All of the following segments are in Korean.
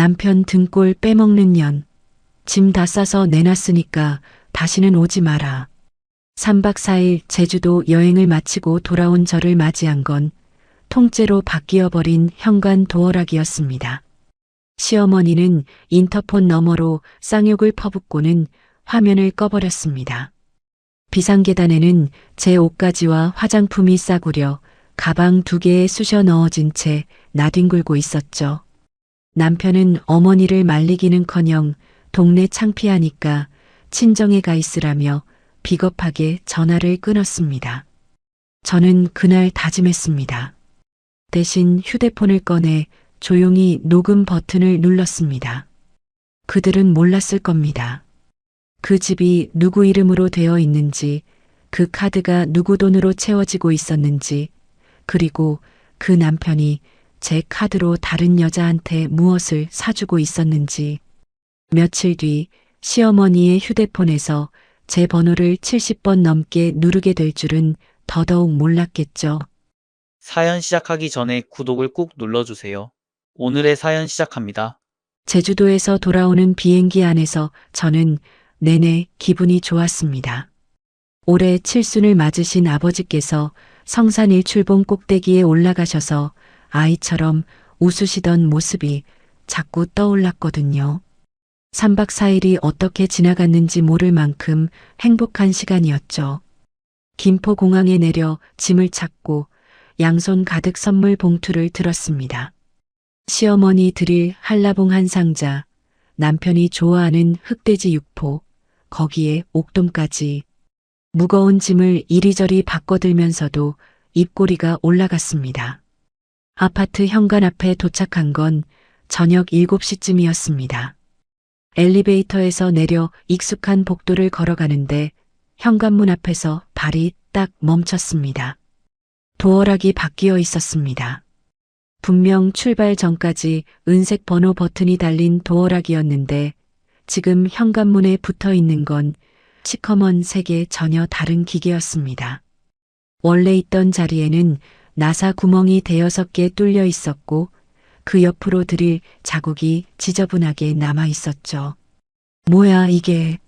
남편 등골 빼먹는 년. 짐 다 싸서 내놨으니까 다시는 오지 마라. 3박 4일 제주도 여행을 마치고 돌아온 저를 맞이한 건 통째로 바뀌어버린 현관 도어락이었습니다. 시어머니는 인터폰 너머로 쌍욕을 퍼붓고는 화면을 꺼버렸습니다. 비상계단에는 제 옷가지와 화장품이 싸구려 가방 2개에 쑤셔 넣어진 채 나뒹굴고 있었죠. 남편은 어머니를 말리기는커녕 동네 창피하니까 친정에 가 있으라며 비겁하게 전화를 끊었습니다. 저는 그날 다짐했습니다. 대신 휴대폰을 꺼내 조용히 녹음 버튼을 눌렀습니다. 그들은 몰랐을 겁니다. 그 집이 누구 이름으로 되어 있는지, 그 카드가 누구 돈으로 채워지고 있었는지, 그리고 그 남편이 제 카드로 다른 여자한테 무엇을 사주고 있었는지. 며칠 뒤 시어머니의 휴대폰에서 제 번호를 70번 넘게 누르게 될 줄은 더더욱 몰랐겠죠. 사연 시작하기 전에 구독을 꾹 눌러주세요. 오늘의 사연 시작합니다. 제주도에서 돌아오는 비행기 안에서 저는 내내 기분이 좋았습니다. 올해 칠순을 맞으신 아버지께서 성산 일출봉 꼭대기에 올라가셔서 아이처럼 웃으시던 모습이 자꾸 떠올랐거든요. 3박 4일이 어떻게 지나갔는지 모를 만큼 행복한 시간이었죠. 김포공항에 내려 짐을 찾고 양손 가득 선물 봉투를 들었습니다. 시어머니 드릴 한라봉 한 상자, 남편이 좋아하는 흑돼지 6포, 거기에 옥돔까지. 무거운 짐을 이리저리 바꿔들면서도 입꼬리가 올라갔습니다. 아파트 현관 앞에 도착한 건 저녁 7시쯤이었습니다. 엘리베이터에서 내려 익숙한 복도를 걸어가는데 현관문 앞에서 발이 딱 멈췄습니다. 도어락이 바뀌어 있었습니다. 분명 출발 전까지 은색 번호 버튼이 달린 도어락이었는데 지금 현관문에 붙어 있는 건 시커먼 색의 전혀 다른 기계였습니다. 원래 있던 자리에는 나사 구멍이 대여섯 개 뚫려 있었고 그 옆으로 드릴 자국이 지저분하게 남아 있었죠. 뭐야 이게?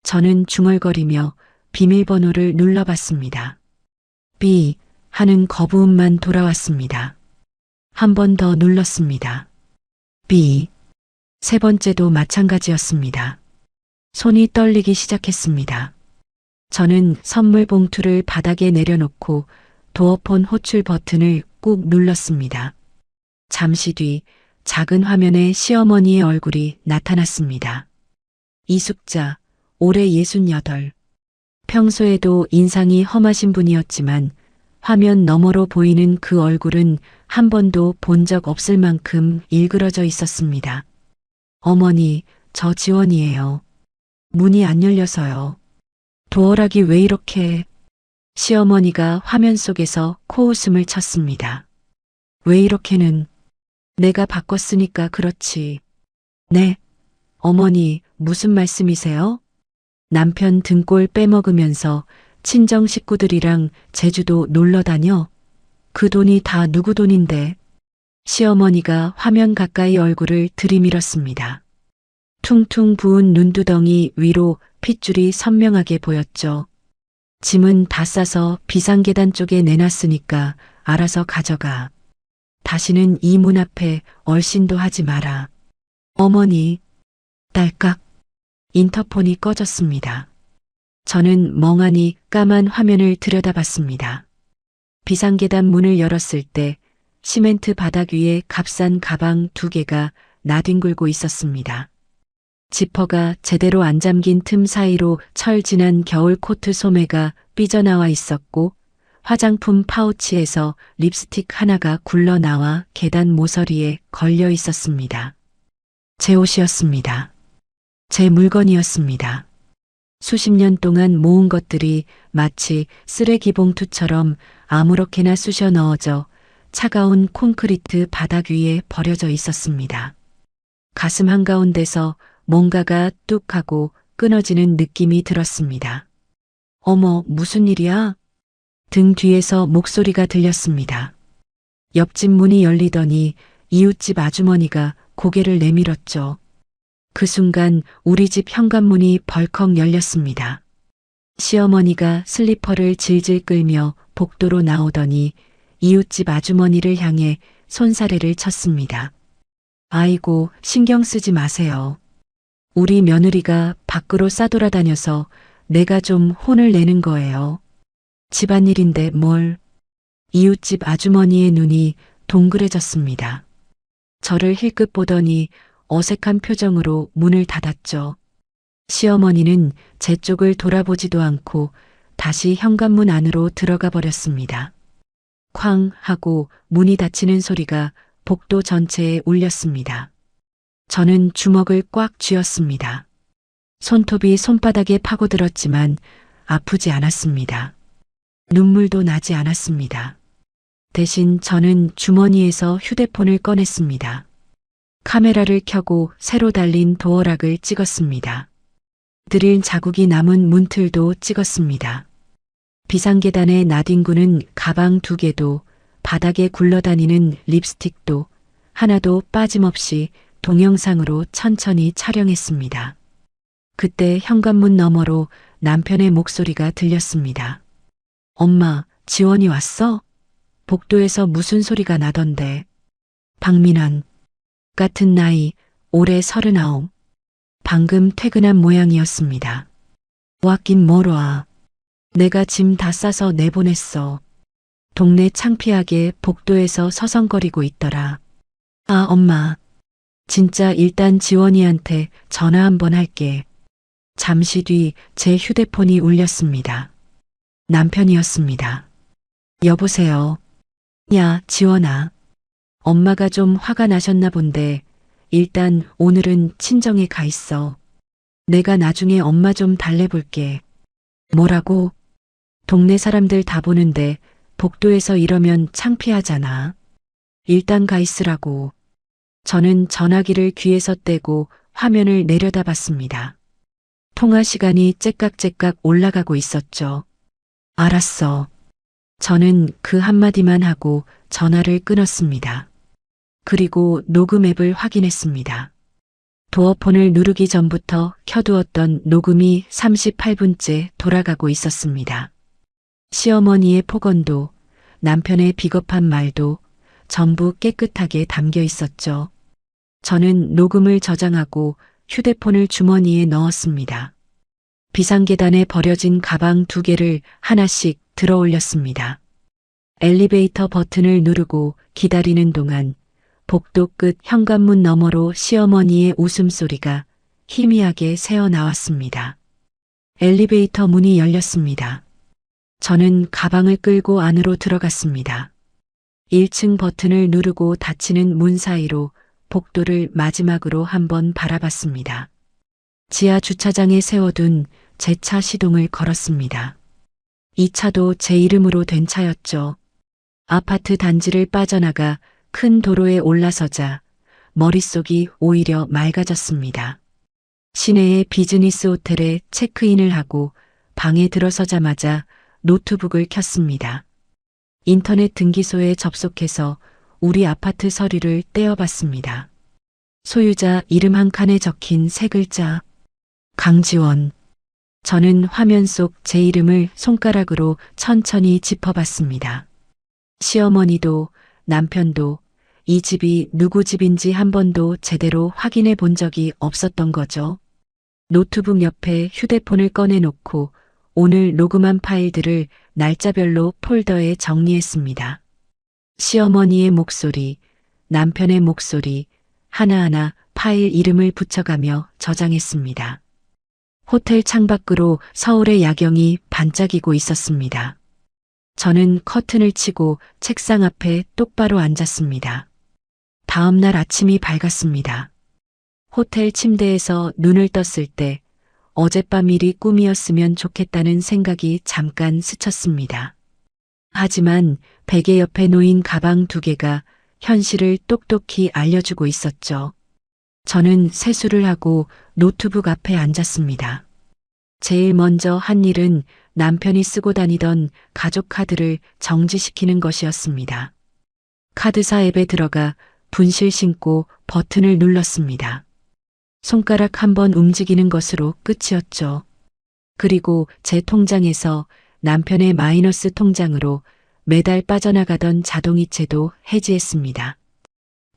저는 중얼거리며 비밀번호를 눌러봤습니다. 삐 하는 거부음만 돌아왔습니다. 한 번 더 눌렀습니다. 삐. 세 번째도 마찬가지였습니다. 손이 떨리기 시작했습니다. 저는 선물 봉투를 바닥에 내려놓고 도어폰 호출 버튼을 꾹 눌렀습니다. 잠시 뒤 작은 화면에 시어머니의 얼굴이 나타났습니다. 이숙자, 올해 68. 평소에도 인상이 험하신 분이었지만 화면 너머로 보이는 그 얼굴은 한 번도 본 적 없을 만큼 일그러져 있었습니다. 어머니, 저 지원이에요. 문이 안 열려서요. 도어락이 왜 이렇게... 시어머니가 화면 속에서 코웃음을 쳤습니다. 왜 이렇게는... 내가 바꿨으니까 그렇지. 네. 어머니, 무슨 말씀이세요? 남편 등골 빼먹으면서 친정 식구들이랑 제주도 놀러 다녀? 그 돈이 다 누구 돈인데? 시어머니가 화면 가까이 얼굴을 들이밀었습니다. 퉁퉁 부은 눈두덩이 위로 핏줄이 선명하게 보였죠. 짐은 다 싸서 비상계단 쪽에 내놨으니까 알아서 가져가. 다시는 이 문 앞에 얼씬도 하지 마라. 어머니. 딸깍. 인터폰이 꺼졌습니다. 저는 멍하니 까만 화면을 들여다봤습니다. 비상계단 문을 열었을 때 시멘트 바닥 위에 값싼 가방 2개가 나뒹굴고 있었습니다. 지퍼가 제대로 안 잠긴 틈 사이로 철 지난 겨울 코트 소매가 삐져나와 있었고 화장품 파우치에서 립스틱 하나가 굴러나와 계단 모서리에 걸려 있었습니다. 제 옷이었습니다. 제 물건이었습니다. 수십 년 동안 모은 것들이 마치 쓰레기 봉투처럼 아무렇게나 쑤셔 넣어져 차가운 콘크리트 바닥 위에 버려져 있었습니다. 가슴 한가운데서 뭔가가 뚝 하고 끊어지는 느낌이 들었습니다. 어머, 무슨 일이야? 등 뒤에서 목소리가 들렸습니다. 옆집 문이 열리더니 이웃집 아주머니가 고개를 내밀었죠. 그 순간 우리 집 현관문이 벌컥 열렸습니다. 시어머니가 슬리퍼를 질질 끌며 복도로 나오더니 이웃집 아주머니를 향해 손사래를 쳤습니다. 아이고, 신경 쓰지 마세요. 우리 며느리가 밖으로 싸돌아다녀서 내가 좀 혼을 내는 거예요. 집안일인데 뭘. 이웃집 아주머니의 눈이 동그래졌습니다. 저를 힐끗 보더니 어색한 표정으로 문을 닫았죠. 시어머니는 제 쪽을 돌아보지도 않고 다시 현관문 안으로 들어가 버렸습니다. 쾅 하고 문이 닫히는 소리가 복도 전체에 울렸습니다. 저는 주먹을 꽉 쥐었습니다. 손톱이 손바닥에 파고들었지만 아프지 않았습니다. 눈물도 나지 않았습니다. 대신 저는 주머니에서 휴대폰을 꺼냈습니다. 카메라를 켜고 새로 달린 도어락을 찍었습니다. 드릴 자국이 남은 문틀도 찍었습니다. 비상계단에 나뒹구는 가방 2개도 바닥에 굴러다니는 립스틱도 하나도 빠짐없이 동영상으로 천천히 촬영했습니다. 그때 현관문 너머로 남편의 목소리가 들렸습니다. 엄마, 지원이 왔어? 복도에서 무슨 소리가 나던데. 박민환. 같은 나이, 올해 39. 방금 퇴근한 모양이었습니다. 왔긴 뭘 와. 내가 짐 다 싸서 내보냈어. 동네 창피하게 복도에서 서성거리고 있더라. 아, 엄마. 진짜 일단 지원이한테 전화 한번 할게. 잠시 뒤 제 휴대폰이 울렸습니다. 남편이었습니다. 여보세요. 야, 지원아. 엄마가 좀 화가 나셨나 본데 일단 오늘은 친정에 가 있어. 내가 나중에 엄마 좀 달래볼게. 뭐라고? 동네 사람들 다 보는데 복도에서 이러면 창피하잖아. 일단 가 있으라고. 저는 전화기를 귀에서 떼고 화면을 내려다봤습니다. 통화 시간이 째깍째깍 올라가고 있었죠. 알았어. 저는 그 한마디만 하고 전화를 끊었습니다. 그리고 녹음 앱을 확인했습니다. 도어폰을 누르기 전부터 켜두었던 녹음이 38분째 돌아가고 있었습니다. 시어머니의 폭언도 남편의 비겁한 말도 전부 깨끗하게 담겨 있었죠. 저는 녹음을 저장하고 휴대폰을 주머니에 넣었습니다. 비상계단에 버려진 가방 2개를 하나씩 들어 올렸습니다. 엘리베이터 버튼을 누르고 기다리는 동안 복도 끝 현관문 너머로 시어머니의 웃음소리가 희미하게 새어나왔습니다. 엘리베이터 문이 열렸습니다. 저는 가방을 끌고 안으로 들어갔습니다. 1층 버튼을 누르고 닫히는 문 사이로 복도를 마지막으로 한번 바라봤습니다. 지하 주차장에 세워둔 제 차 시동을 걸었습니다. 이 차도 제 이름으로 된 차였죠. 아파트 단지를 빠져나가 큰 도로에 올라서자 머릿속이 오히려 맑아졌습니다. 시내의 비즈니스 호텔에 체크인을 하고 방에 들어서자마자 노트북을 켰습니다. 인터넷 등기소에 접속해서 우리 아파트 서류를 떼어봤습니다. 소유자 이름 한 칸에 적힌 3글자. 강지원. 저는 화면 속 제 이름을 손가락으로 천천히 짚어봤습니다. 시어머니도 남편도 이 집이 누구 집인지 한 번도 제대로 확인해 본 적이 없었던 거죠. 노트북 옆에 휴대폰을 꺼내놓고 오늘 녹음한 파일들을 날짜별로 폴더에 정리했습니다. 시어머니의 목소리, 남편의 목소리, 하나하나 파일 이름을 붙여가며 저장했습니다. 호텔 창밖으로 서울의 야경이 반짝이고 있었습니다. 저는 커튼을 치고 책상 앞에 똑바로 앉았습니다. 다음 날 아침이 밝았습니다. 호텔 침대에서 눈을 떴을 때 어젯밤 일이 꿈이었으면 좋겠다는 생각이 잠깐 스쳤습니다. 하지만 베개 옆에 놓인 가방 2개가 현실을 똑똑히 알려주고 있었죠. 저는 세수를 하고 노트북 앞에 앉았습니다. 제일 먼저 한 일은 남편이 쓰고 다니던 가족 카드를 정지시키는 것이었습니다. 카드사 앱에 들어가 분실 신고 버튼을 눌렀습니다. 손가락 한 번 움직이는 것으로 끝이었죠. 그리고 제 통장에서 남편의 마이너스 통장으로 매달 빠져나가던 자동이체도 해지했습니다.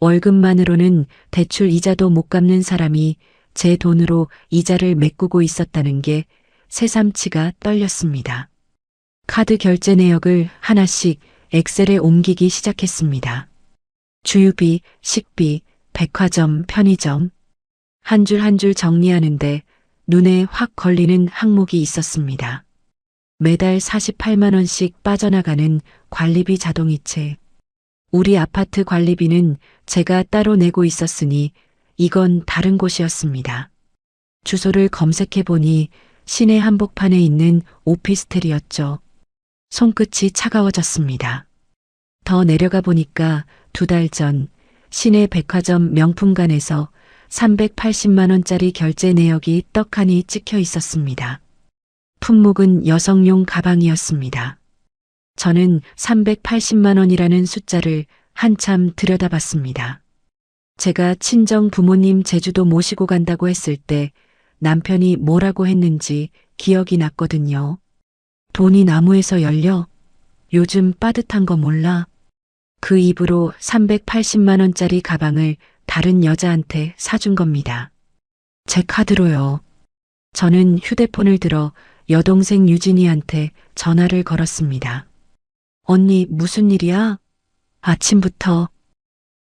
월급만으로는 대출 이자도 못 갚는 사람이 제 돈으로 이자를 메꾸고 있었다는 게 새삼치가 떨렸습니다. 카드 결제 내역을 하나씩 엑셀에 옮기기 시작했습니다. 주유비, 식비, 백화점, 편의점. 한 줄 한 줄 정리하는데 눈에 확 걸리는 항목이 있었습니다. 매달 48만 원씩 빠져나가는 관리비 자동이체. 우리 아파트 관리비는 제가 따로 내고 있었으니 이건 다른 곳이었습니다. 주소를 검색해 보니 시내 한복판에 있는 오피스텔이었죠. 손끝이 차가워졌습니다. 더 내려가 보니까 2달 전 시내 백화점 명품관에서 380만 원짜리 결제 내역이 떡하니 찍혀 있었습니다. 품목은 여성용 가방이었습니다. 저는 380만 원이라는 숫자를 한참 들여다봤습니다. 제가 친정 부모님 제주도 모시고 간다고 했을 때 남편이 뭐라고 했는지 기억이 났거든요. 돈이 나무에서 열려? 요즘 빠듯한 거 몰라? 그 입으로 380만 원짜리 가방을 다른 여자한테 사준 겁니다. 제 카드로요. 저는 휴대폰을 들어 여동생 유진이한테 전화를 걸었습니다. 언니, 무슨 일이야? 아침부터.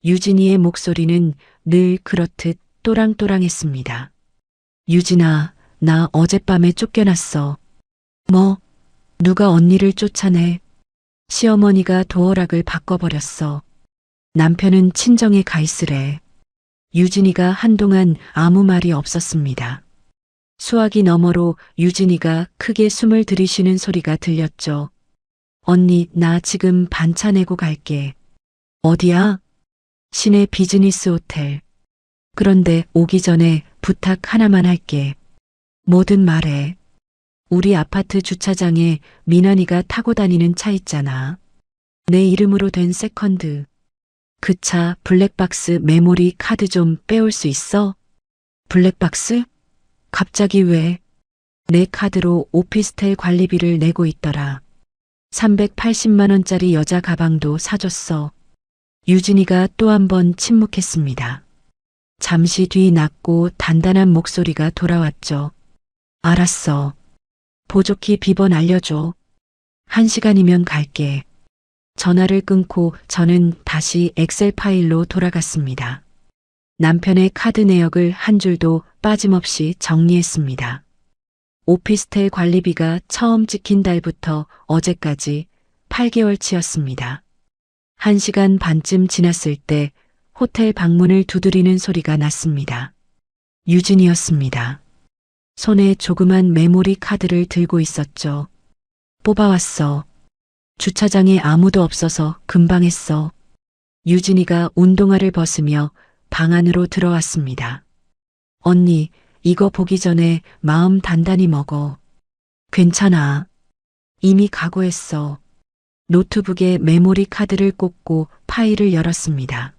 유진이의 목소리는 늘 그렇듯 또랑또랑했습니다. 유진아, 나 어젯밤에 쫓겨났어. 뭐? 누가 언니를 쫓아내? 시어머니가 도어락을 바꿔버렸어. 남편은 친정에 가 있으래. 유진이가 한동안 아무 말이 없었습니다. 수화기 너머로 유진이가 크게 숨을 들이쉬는 소리가 들렸죠. 언니, 나 지금 반차 내고 갈게. 어디야? 시내 비즈니스 호텔. 그런데 오기 전에 부탁 하나만 할게. 뭐든 말해. 우리 아파트 주차장에 민환이가 타고 다니는 차 있잖아. 내 이름으로 된 세컨드. 그 차 블랙박스 메모리 카드 좀 빼올 수 있어? 블랙박스? 갑자기 왜? 내 카드로 오피스텔 관리비를 내고 있더라. 380만 원짜리 여자 가방도 사줬어. 유진이가 또 한 번 침묵했습니다. 잠시 뒤 낮고 단단한 목소리가 돌아왔죠. 알았어. 보조키 비번 알려줘. 1시간이면 갈게. 전화를 끊고 저는 다시 엑셀 파일로 돌아갔습니다. 남편의 카드 내역을 한 줄도 빠짐없이 정리했습니다. 오피스텔 관리비가 처음 찍힌 달부터 어제까지 8개월치였습니다. 1시간 반쯤 지났을 때 호텔 방문을 두드리는 소리가 났습니다. 유진이었습니다. 손에 조그만 메모리 카드를 들고 있었죠. 뽑아왔어. 주차장에 아무도 없어서 금방 했어. 유진이가 운동화를 벗으며 방 안으로 들어왔습니다. 언니, 이거 보기 전에 마음 단단히 먹어. 괜찮아. 이미 각오했어. 노트북에 메모리 카드를 꽂고 파일을 열었습니다.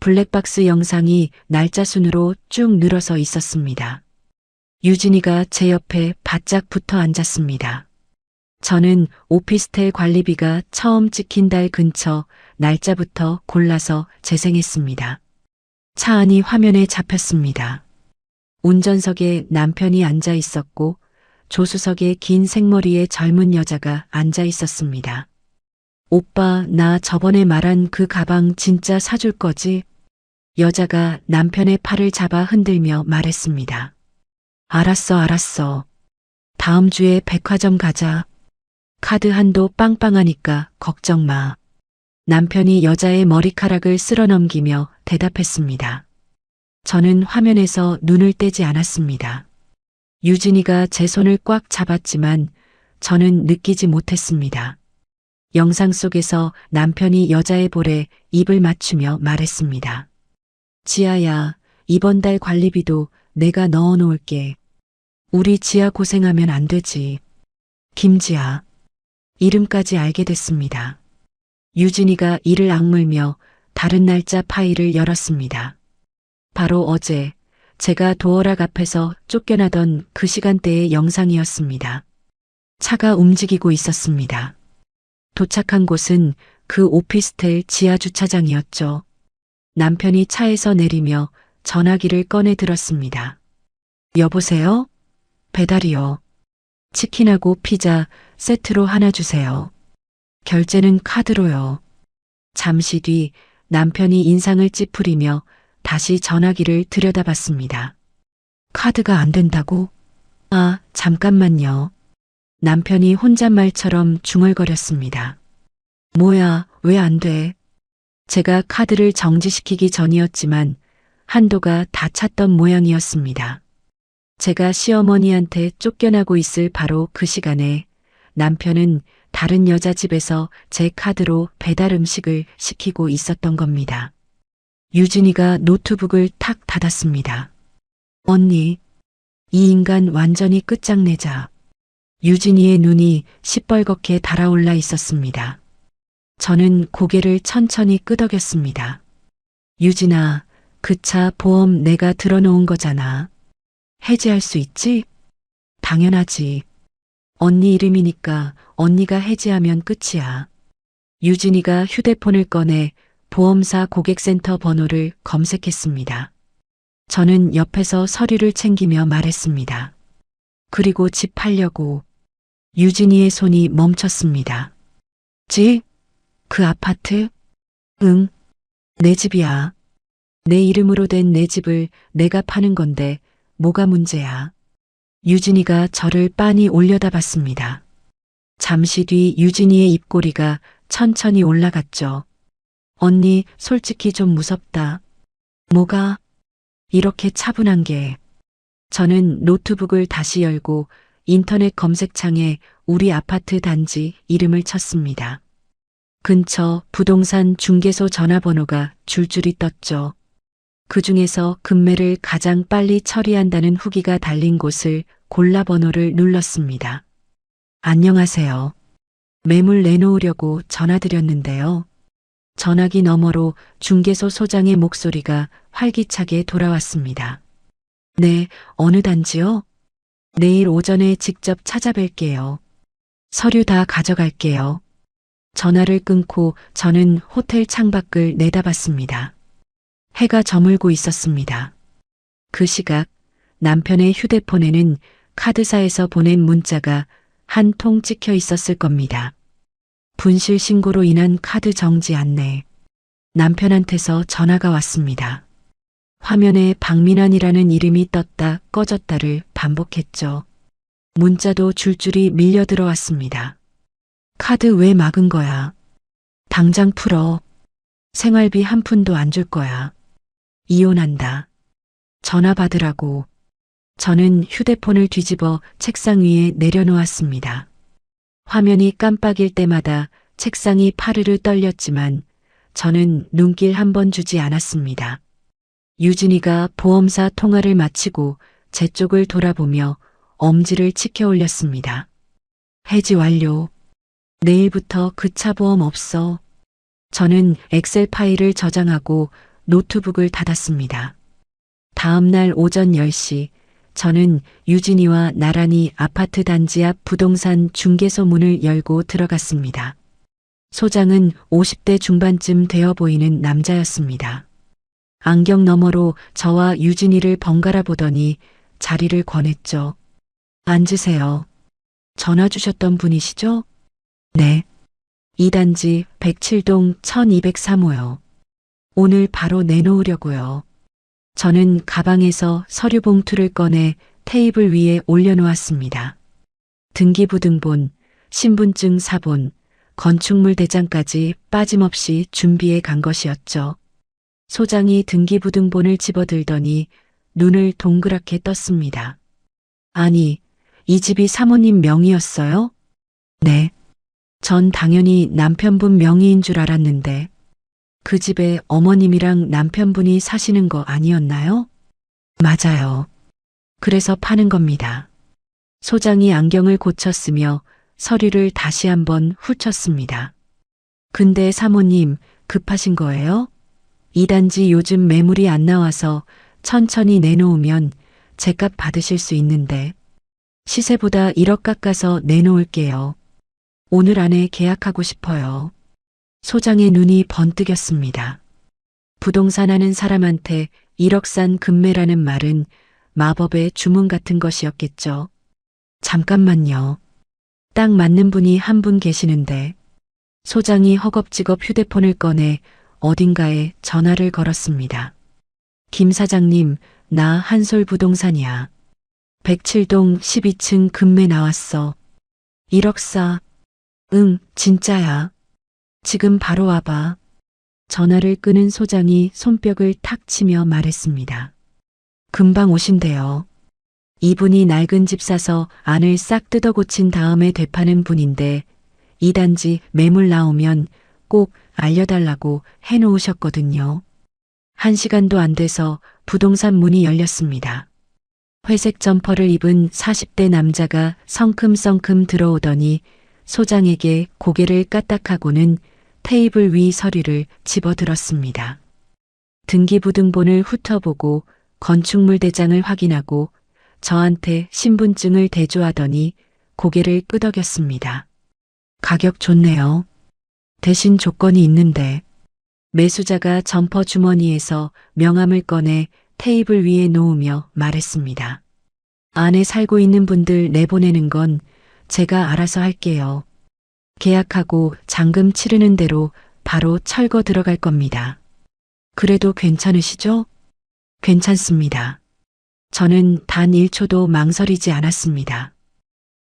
블랙박스 영상이 날짜 순으로 쭉 늘어서 있었습니다. 유진이가 제 옆에 바짝 붙어 앉았습니다. 저는 오피스텔 관리비가 처음 찍힌 달 근처 날짜부터 골라서 재생했습니다. 차 안이 화면에 잡혔습니다. 운전석에 남편이 앉아 있었고 조수석에 긴 생머리의 젊은 여자가 앉아 있었습니다. 오빠, 나 저번에 말한 그 가방 진짜 사줄 거지? 여자가 남편의 팔을 잡아 흔들며 말했습니다. 알았어, 알았어. 다음 주에 백화점 가자. 카드 한도 빵빵하니까 걱정 마. 남편이 여자의 머리카락을 쓸어 넘기며 대답했습니다. 저는 화면에서 눈을 떼지 않았습니다. 유진이가 제 손을 꽉 잡았지만 저는 느끼지 못했습니다. 영상 속에서 남편이 여자의 볼에 입을 맞추며 말했습니다. 지아야, 이번 달 관리비도 내가 넣어 놓을게. 우리 지아 고생하면 안 되지. 김지아. 이름까지 알게 됐습니다. 유진이가 이를 악물며 다른 날짜 파일을 열었습니다. 바로 어제 제가 도어락 앞에서 쫓겨나던 그 시간대의 영상이었습니다. 차가 움직이고 있었습니다. 도착한 곳은 그 오피스텔 지하 주차장이었죠. 남편이 차에서 내리며 전화기를 꺼내 들었습니다. 여보세요? 배달이요. 치킨하고 피자 세트로 하나 주세요. 결제는 카드로요. 잠시 뒤 남편이 인상을 찌푸리며 다시 전화기를 들여다봤습니다. 카드가 안 된다고? 아, 잠깐만요. 남편이 혼잣말처럼 중얼거렸습니다. 뭐야, 왜 안 돼? 제가 카드를 정지시키기 전이었지만 한도가 다 찼던 모양이었습니다. 제가 시어머니한테 쫓겨나고 있을 바로 그 시간에 남편은 다른 여자 집에서 제 카드로 배달 음식을 시키고 있었던 겁니다. 유진이가 노트북을 탁 닫았습니다. 언니, 이 인간 완전히 끝장내자. 유진이의 눈이 시뻘겋게 달아올라 있었습니다. 저는 고개를 천천히 끄덕였습니다. 유진아, 그 차 보험 내가 들어놓은 거잖아. 해지할 수 있지? 당연하지. 언니 이름이니까 언니가 해지하면 끝이야. 유진이가 휴대폰을 꺼내 보험사 고객센터 번호를 검색했습니다. 저는 옆에서 서류를 챙기며 말했습니다. 그리고 집 팔려고. 유진이의 손이 멈췄습니다. 집? 그 아파트? 응, 내 집이야. 내 이름으로 된 내 집을 내가 파는 건데 뭐가 문제야? 유진이가 저를 빤히 올려다봤습니다. 잠시 뒤 유진이의 입꼬리가 천천히 올라갔죠. 언니, 솔직히 좀 무섭다. 뭐가? 이렇게 차분한 게. 저는 노트북을 다시 열고 인터넷 검색창에 우리 아파트 단지 이름을 쳤습니다. 근처 부동산 중개소 전화번호가 줄줄이 떴죠. 그 중에서 금매를 가장 빨리 처리한다는 후기가 달린 곳을 골라 번호를 눌렀습니다. 안녕하세요. 매물 내놓으려고 전화드렸는데요. 전화기 너머로 중개소 소장의 목소리가 활기차게 돌아왔습니다. 네, 어느 단지요? 내일 오전에 직접 찾아뵐게요. 서류 다 가져갈게요. 전화를 끊고 저는 호텔 창밖을 내다봤습니다. 해가 저물고 있었습니다. 그 시각 남편의 휴대폰에는 카드사에서 보낸 문자가 한 통 찍혀 있었을 겁니다. 분실 신고로 인한 카드 정지 안내. 남편한테서 전화가 왔습니다. 화면에 박민환이라는 이름이 떴다 꺼졌다를 반복했죠. 문자도 줄줄이 밀려 들어왔습니다. 카드 왜 막은 거야? 당장 풀어. 생활비 한 푼도 안 줄 거야. 이혼한다. 전화 받으라고. 저는 휴대폰을 뒤집어 책상 위에 내려놓았습니다. 화면이 깜빡일 때마다 책상이 파르르 떨렸지만 저는 눈길 한 번 주지 않았습니다. 유진이가 보험사 통화를 마치고 제 쪽을 돌아보며 엄지를 치켜 올렸습니다. 해지 완료. 내일부터 그 차 보험 없어. 저는 엑셀 파일을 저장하고 노트북을 닫았습니다. 다음 날 오전 10시 저는 유진이와 나란히 아파트 단지 앞 부동산 중개소 문을 열고 들어갔습니다. 소장은 50대 중반쯤 되어 보이는 남자였습니다. 안경 너머로 저와 유진이를 번갈아 보더니 자리를 권했죠. 앉으세요. 전화 주셨던 분이시죠? 네. 이 단지 107동 1203호요. 오늘 바로 내놓으려고요. 저는 가방에서 서류 봉투를 꺼내 테이블 위에 올려놓았습니다. 등기부등본, 신분증 사본, 건축물 대장까지 빠짐없이 준비해 간 것이었죠. 소장이 등기부등본을 집어들더니 눈을 동그랗게 떴습니다. 아니, 이 집이 사모님 명의였어요? 네. 전 당연히 남편분 명의인 줄 알았는데 그 집에 어머님이랑 남편분이 사시는 거 아니었나요? 맞아요. 그래서 파는 겁니다. 소장이 안경을 고쳤으며 서류를 다시 한번 훑었습니다. 근데 사모님 급하신 거예요? 이 단지 요즘 매물이 안 나와서 천천히 내놓으면 제값 받으실 수 있는데 시세보다 1억 깎아서 내놓을게요. 오늘 안에 계약하고 싶어요. 소장의 눈이 번뜩였습니다. 부동산 하는 사람한테 1억 산 금매라는 말은 마법의 주문 같은 것이었겠죠. 잠깐만요. 딱 맞는 분이 한 분 계시는데 소장이 허겁지겁 휴대폰을 꺼내 어딘가에 전화를 걸었습니다. 김 사장님, 나 한솔부동산이야. 107동 12층 금매 나왔어. 1억 사. 응, 진짜야. 지금 바로 와봐. 전화를 끊은 소장이 손뼉을 탁 치며 말했습니다. 금방 오신대요. 이분이 낡은 집 사서 안을 싹 뜯어 고친 다음에 되파는 분인데 이 단지 매물 나오면 꼭 알려달라고 해놓으셨거든요. 1시간도 안 돼서 부동산 문이 열렸습니다. 회색 점퍼를 입은 40대 남자가 성큼성큼 들어오더니 소장에게 고개를 까딱하고는 테이블 위 서류를 집어들었습니다. 등기부등본을 훑어보고 건축물 대장을 확인하고 저한테 신분증을 대조하더니 고개를 끄덕였습니다. 가격 좋네요. 대신 조건이 있는데 매수자가 점퍼 주머니에서 명함을 꺼내 테이블 위에 놓으며 말했습니다. 안에 살고 있는 분들 내보내는 건 제가 알아서 할게요. 계약하고 잔금 치르는 대로 바로 철거 들어갈 겁니다. 그래도 괜찮으시죠? 괜찮습니다. 저는 단 1초도 망설이지 않았습니다.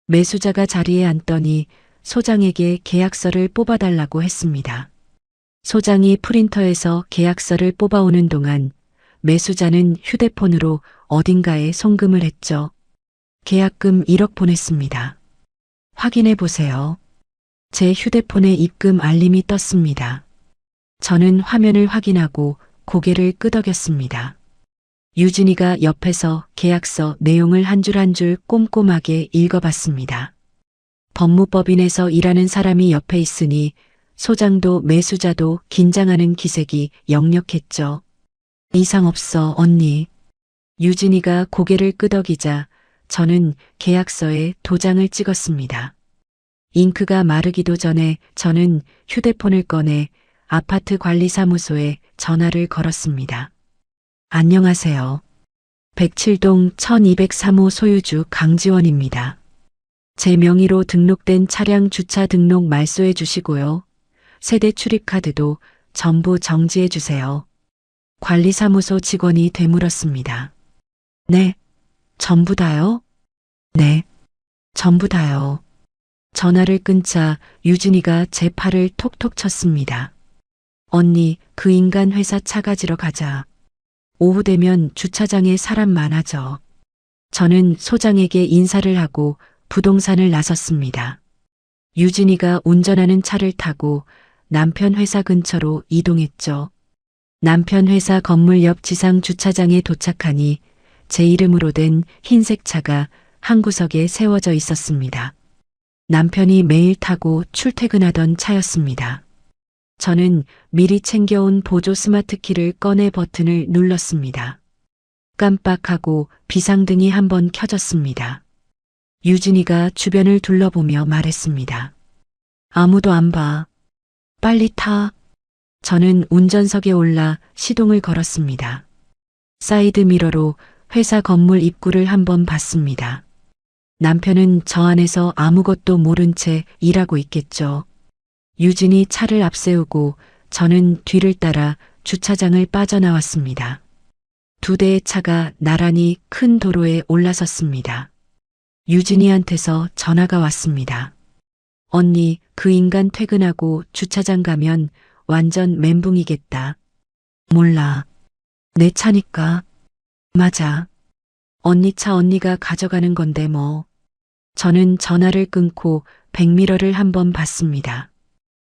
매수자가 자리에 앉더니 소장에게 계약서를 뽑아달라고 했습니다. 소장이 프린터에서 계약서를 뽑아오는 동안 매수자는 휴대폰으로 어딘가에 송금을 했죠. 계약금 1억 보냈습니다. 확인해 보세요. 제 휴대폰에 입금 알림이 떴습니다. 저는 화면을 확인하고 고개를 끄덕였습니다. 유진이가 옆에서 계약서 내용을 한 줄 한 줄 꼼꼼하게 읽어봤습니다. 법무법인에서 일하는 사람이 옆에 있으니 소장도 매수자도 긴장하는 기색이 역력했죠. 이상 없어, 언니. 유진이가 고개를 끄덕이자 저는 계약서에 도장을 찍었습니다. 잉크가 마르기도 전에 저는 휴대폰을 꺼내 아파트 관리사무소에 전화를 걸었습니다. 안녕하세요. 107동 1203호 소유주 강지원입니다. 제 명의로 등록된 차량 주차 등록 말소해 주시고요. 세대 출입카드도 전부 정지해 주세요. 관리사무소 직원이 되물었습니다. 네, 전부 다요? 네, 전부 다요. 전화를 끊자 유진이가 제 팔을 톡톡 쳤습니다. 언니, 그 인간 회사 차 가지러 가자. 오후 되면 주차장에 사람 많아져. 저는 소장에게 인사를 하고 부동산을 나섰습니다. 유진이가 운전하는 차를 타고 남편 회사 근처로 이동했죠. 남편 회사 건물 옆 지상 주차장에 도착하니 제 이름으로 된 흰색 차가 한 구석에 세워져 있었습니다. 남편이 매일 타고 출퇴근하던 차였습니다. 저는 미리 챙겨온 보조 스마트키를 꺼내 버튼을 눌렀습니다. 깜빡하고 비상등이 한번 켜졌습니다. 유진이가 주변을 둘러보며 말했습니다. 아무도 안 봐. 빨리 타. 저는 운전석에 올라 시동을 걸었습니다. 사이드미러로 회사 건물 입구를 한번 봤습니다. 남편은 저 안에서 아무것도 모른 채 일하고 있겠죠. 유진이 차를 앞세우고 저는 뒤를 따라 주차장을 빠져나왔습니다. 2대의 차가 나란히 큰 도로에 올라섰습니다. 유진이한테서 전화가 왔습니다. 언니, 그 인간 퇴근하고 주차장 가면 완전 멘붕이겠다. 몰라. 내 차니까. 맞아. 언니 차 언니가 가져가는 건데 뭐. 저는 전화를 끊고 백미러를 한번 봤습니다.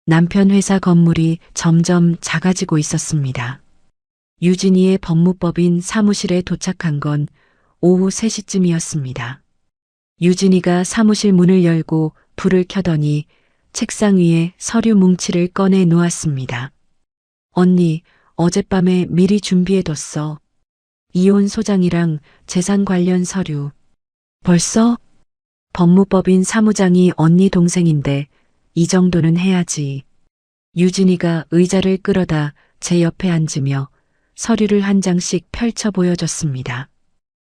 남편 회사 건물이 점점 작아지고 있었습니다. 유진이의 법무법인 사무실에 도착한 건 오후 3시쯤이었습니다. 유진이가 사무실 문을 열고 불을 켜더니 책상 위에 서류 뭉치를 꺼내 놓았습니다. 언니, 어젯밤에 미리 준비해뒀어. 이혼 소장이랑 재산 관련 서류. 벌써? 법무법인 사무장이 언니 동생인데 이 정도는 해야지. 유진이가 의자를 끌어다 제 옆에 앉으며 서류를 한 장씩 펼쳐 보여줬습니다.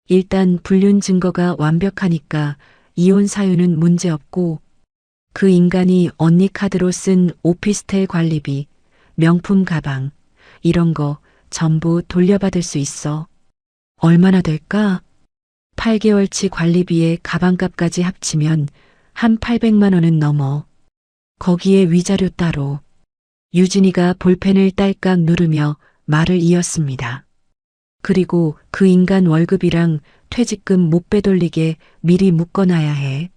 일단 불륜 증거가 완벽하니까 이혼 사유는 문제없고 그 인간이 언니 카드로 쓴 오피스텔 관리비, 명품 가방, 이런 거 전부 돌려받을 수 있어. 얼마나 될까? 8개월치 관리비에 가방값까지 합치면 한 800만 원은 넘어. 거기에 위자료 따로. 유진이가 볼펜을 딸깍 누르며 말을 이었습니다. 그리고 그 인간 월급이랑 퇴직금 못 빼돌리게 미리 묶어놔야 해.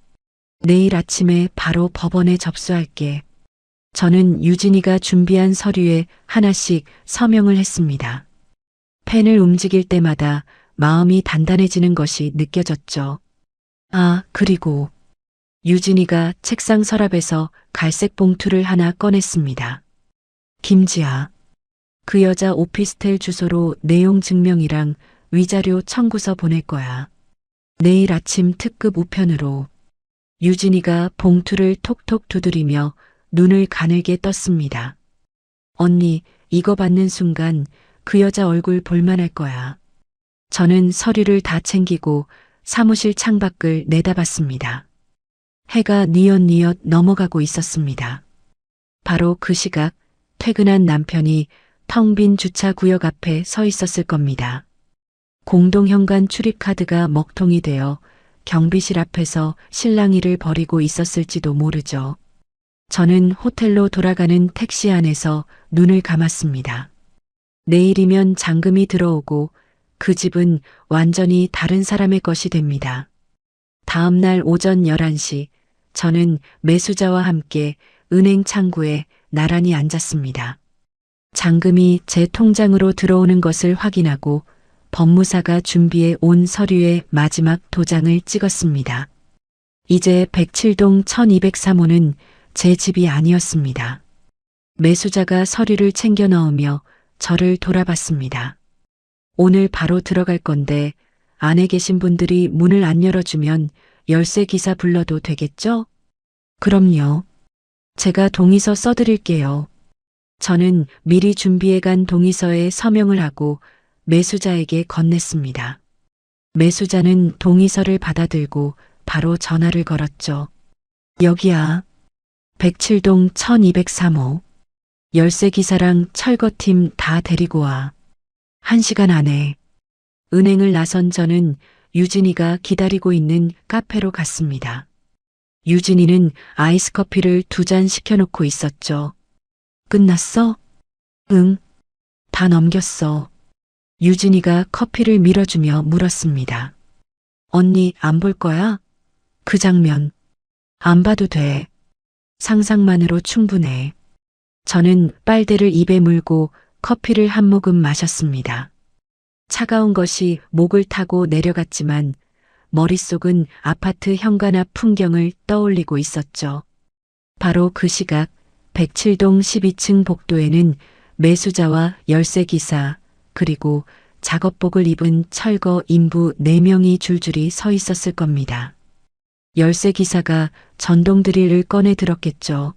내일 아침에 바로 법원에 접수할게. 저는 유진이가 준비한 서류에 하나씩 서명을 했습니다. 펜을 움직일 때마다 마음이 단단해지는 것이 느껴졌죠. 아, 그리고 유진이가 책상 서랍에서 갈색 봉투를 하나 꺼냈습니다. 김지아. 그 여자 오피스텔 주소로 내용 증명이랑 위자료 청구서 보낼 거야. 내일 아침 특급 우편으로. 유진이가 봉투를 톡톡 두드리며 눈을 가늘게 떴습니다. 언니, 이거 받는 순간 그 여자 얼굴 볼만할 거야. 저는 서류를 다 챙기고 사무실 창밖을 내다봤습니다. 해가 뉘엿뉘엿 넘어가고 있었습니다. 바로 그 시각 퇴근한 남편이 텅 빈 주차 구역 앞에 서 있었을 겁니다. 공동현관 출입카드가 먹통이 되어 경비실 앞에서 실랑이를 벌이고 있었을지도 모르죠. 저는 호텔로 돌아가는 택시 안에서 눈을 감았습니다. 내일이면 잔금이 들어오고 그 집은 완전히 다른 사람의 것이 됩니다. 다음 날 오전 11시 저는 매수자와 함께 은행 창구에 나란히 앉았습니다. 잔금이 제 통장으로 들어오는 것을 확인하고 법무사가 준비해 온 서류에 마지막 도장을 찍었습니다. 이제 107동 1203호는 제 집이 아니었습니다. 매수자가 서류를 챙겨 넣으며 저를 돌아봤습니다. 오늘 바로 들어갈 건데 안에 계신 분들이 문을 안 열어주면 열쇠 기사 불러도 되겠죠? 그럼요. 제가 동의서 써드릴게요. 저는 미리 준비해간 동의서에 서명을 하고 매수자에게 건넸습니다. 매수자는 동의서를 받아들고 바로 전화를 걸었죠. 여기야. 107동 1203호. 열쇠 기사랑 철거팀 다 데리고 와. 1시간 안에. 은행을 나선 저는 유진이가 기다리고 있는 카페로 갔습니다. 유진이는 아이스 커피를 2잔 시켜놓고 있었죠. 끝났어? 응. 다 넘겼어. 유진이가 커피를 밀어주며 물었습니다. 언니 안 볼 거야? 그 장면. 안 봐도 돼. 상상만으로 충분해. 저는 빨대를 입에 물고 커피를 한 모금 마셨습니다. 차가운 것이 목을 타고 내려갔지만 머릿속은 아파트 현관 앞 풍경을 떠올리고 있었죠. 바로 그 시각 107동 12층 복도에는 매수자와 열쇠 기사 그리고 작업복을 입은 철거 인부 4명이 줄줄이 서 있었을 겁니다. 열쇠 기사가 전동 드릴을 꺼내 들었겠죠.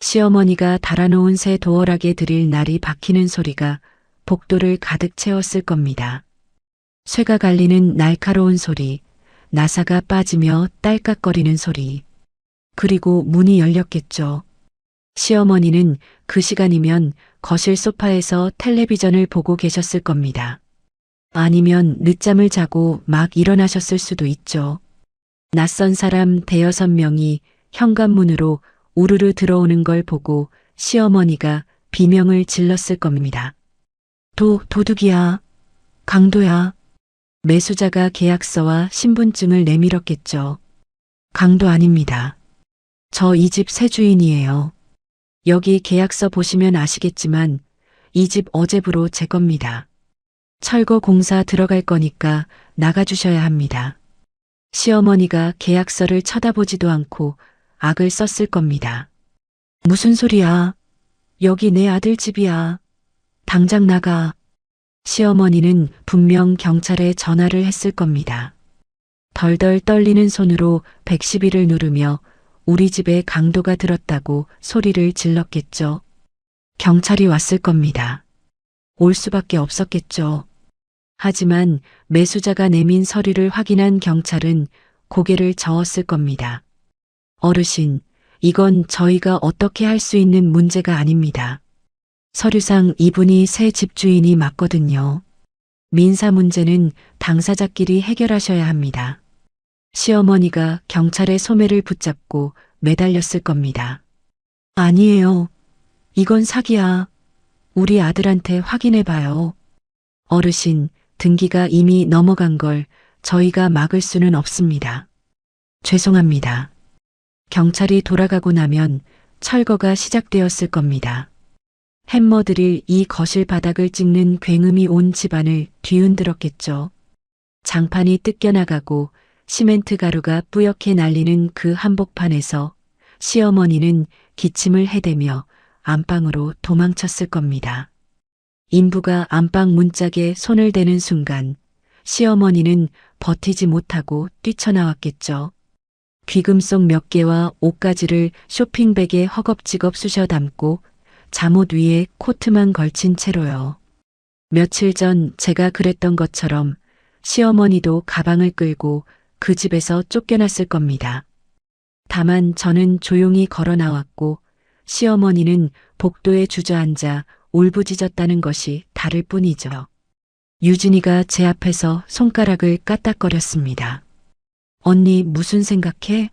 시어머니가 달아놓은 새 도어락에 드릴 날이 박히는 소리가 복도를 가득 채웠을 겁니다. 쇠가 갈리는 날카로운 소리, 나사가 빠지며 딸깍거리는 소리. 그리고 문이 열렸겠죠. 시어머니는 그 시간이면 거실 소파에서 텔레비전을 보고 계셨을 겁니다. 아니면 늦잠을 자고 막 일어나셨을 수도 있죠. 낯선 사람 5~6명이 현관문으로 우르르 들어오는 걸 보고 시어머니가 비명을 질렀을 겁니다. 도둑이야. 강도야. 매수자가 계약서와 신분증을 내밀었겠죠. 강도 아닙니다. 저 이 집 새 주인이에요. 여기 계약서 보시면 아시겠지만 이 집 어제부로 제 겁니다. 철거 공사 들어갈 거니까 나가주셔야 합니다. 시어머니가 계약서를 쳐다보지도 않고 악을 썼을 겁니다. 무슨 소리야? 여기 내 아들 집이야. 당장 나가. 시어머니는 분명 경찰에 전화를 했을 겁니다. 덜덜 떨리는 손으로 112를 누르며 우리 집에 강도가 들었다고 소리를 질렀겠죠. 경찰이 왔을 겁니다. 올 수밖에 없었겠죠. 하지만 매수자가 내민 서류를 확인한 경찰은 고개를 저었을 겁니다. 어르신, 이건 저희가 어떻게 할 수 있는 문제가 아닙니다. 서류상 이분이 새 집주인이 맞거든요. 민사 문제는 당사자끼리 해결하셔야 합니다. 시어머니가 경찰의 소매를 붙잡고 매달렸을 겁니다. 아니에요. 이건 사기야. 우리 아들한테 확인해봐요. 어르신, 등기가 이미 넘어간 걸 저희가 막을 수는 없습니다. 죄송합니다. 경찰이 돌아가고 나면 철거가 시작되었을 겁니다. 햄머드릴 이 거실 바닥을 찍는 굉음이 온 집안을 뒤흔들었겠죠. 장판이 뜯겨나가고 시멘트 가루가 뿌옇게 날리는 그 한복판에서 시어머니는 기침을 해대며 안방으로 도망쳤을 겁니다. 인부가 안방 문짝에 손을 대는 순간 시어머니는 버티지 못하고 뛰쳐나왔겠죠. 귀금속 몇 개와 옷가지를 쇼핑백에 허겁지겁 쑤셔 담고 잠옷 위에 코트만 걸친 채로요. 며칠 전 제가 그랬던 것처럼 시어머니도 가방을 끌고 그 집에서 쫓겨났을 겁니다. 다만 저는 조용히 걸어 나왔고 시어머니는 복도에 주저앉아 울부짖었다는 것이 다를 뿐이죠. 유진이가 제 앞에서 손가락을 까딱거렸습니다. 언니 무슨 생각해?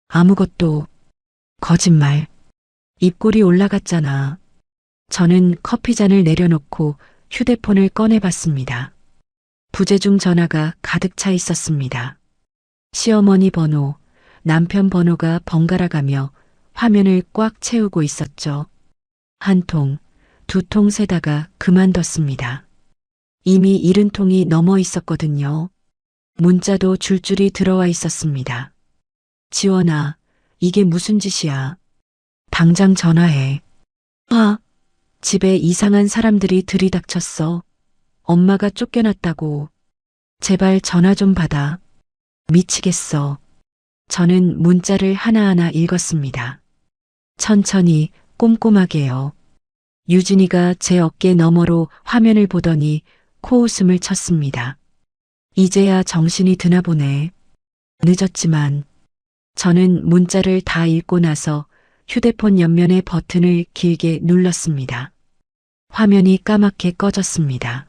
아무것도. 거짓말. 입꼬리 올라갔잖아. 저는 커피잔을 내려놓고 휴대폰을 꺼내봤습니다. 부재중 전화가 가득 차 있었습니다. 시어머니 번호, 남편 번호가 번갈아가며 화면을 꽉 채우고 있었죠. 한 통, 두 통 세다가 그만뒀습니다. 이미 70통이 넘어 있었거든요. 문자도 줄줄이 들어와 있었습니다. 지원아, 이게 무슨 짓이야? 당장 전화해. 집에 이상한 사람들이 들이닥쳤어. 엄마가 쫓겨났다고. 제발 전화 좀 받아. 미치겠어. 저는 문자를 하나하나 읽었습니다. 천천히 꼼꼼하게요. 유진이가 제 어깨 너머로 화면을 보더니 코웃음을 쳤습니다. 이제야 정신이 드나 보네. 늦었지만. 저는 문자를 다 읽고 나서 휴대폰 옆면의 버튼을 길게 눌렀습니다. 화면이 까맣게 꺼졌습니다.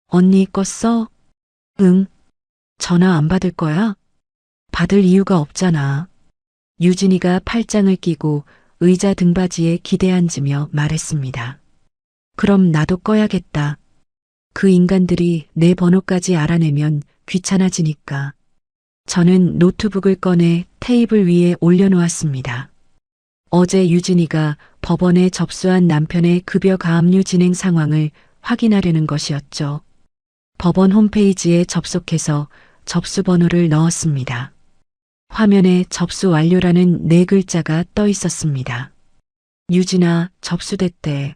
언니 껐어? 응. 전화 안 받을 거야? 받을 이유가 없잖아. 유진이가 팔짱을 끼고 의자 등받이에 기대앉으며 말했습니다. 그럼 나도 꺼야겠다. 그 인간들이 내 번호까지 알아내면 귀찮아지니까. 저는 노트북을 꺼내 테이블 위에 올려놓았습니다. 어제 유진이가 법원에 접수한 남편의 급여 가압류 진행 상황을 확인하려는 것이었죠. 법원 홈페이지에 접속해서 접수 번호를 넣었습니다. 화면에 접수 완료라는 4글자가 떠 있었습니다. 유진아, 접수됐대.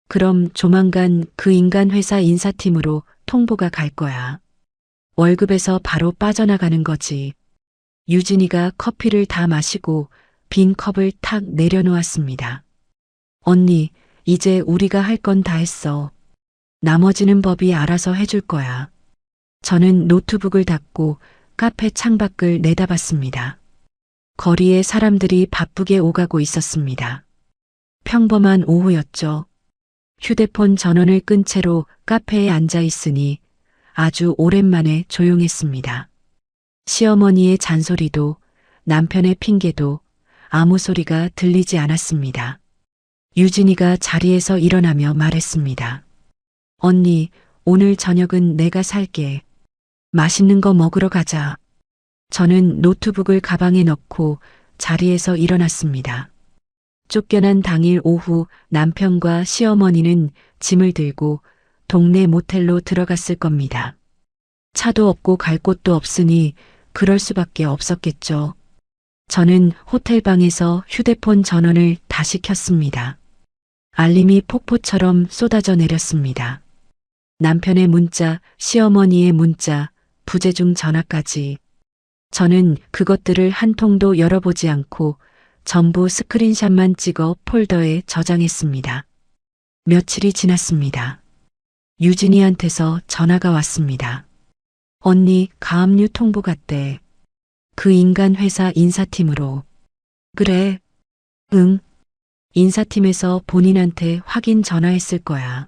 그럼 조만간 그 인간 회사 인사팀으로 통보가 갈 거야. 월급에서 바로 빠져나가는 거지. 유진이가 커피를 다 마시고 빈 컵을 탁 내려놓았습니다. 언니, 이제 우리가 할 건 다 했어. 나머지는 법이 알아서 해줄 거야. 저는 노트북을 닫고 카페 창밖을 내다봤습니다. 거리에 사람들이 바쁘게 오가고 있었습니다. 평범한 오후였죠. 휴대폰 전원을 끈 채로 카페에 앉아 있으니 아주 오랜만에 조용했습니다. 시어머니의 잔소리도 남편의 핑계도 아무 소리가 들리지 않았습니다. 유진이가 자리에서 일어나며 말했습니다. 언니, 오늘 저녁은 내가 살게. 맛있는 거 먹으러 가자. 저는 노트북을 가방에 넣고 자리에서 일어났습니다. 쫓겨난 당일 오후 남편과 시어머니는 짐을 들고 동네 모텔로 들어갔을 겁니다. 차도 없고 갈 곳도 없으니 그럴 수밖에 없었겠죠. 저는 호텔 방에서 휴대폰 전원을 다시 켰습니다. 알림이 폭포처럼 쏟아져 내렸습니다. 남편의 문자, 시어머니의 문자, 부재중 전화까지. 저는 그것들을 한 통도 열어보지 않고 전부 스크린샷만 찍어 폴더에 저장했습니다. 며칠이 지났습니다. 유진이한테서 전화가 왔습니다. 언니, 가압류 통보 갔대. 그 인간 회사 인사팀으로. 그래. 응. 인사팀에서 본인한테 확인 전화했을 거야.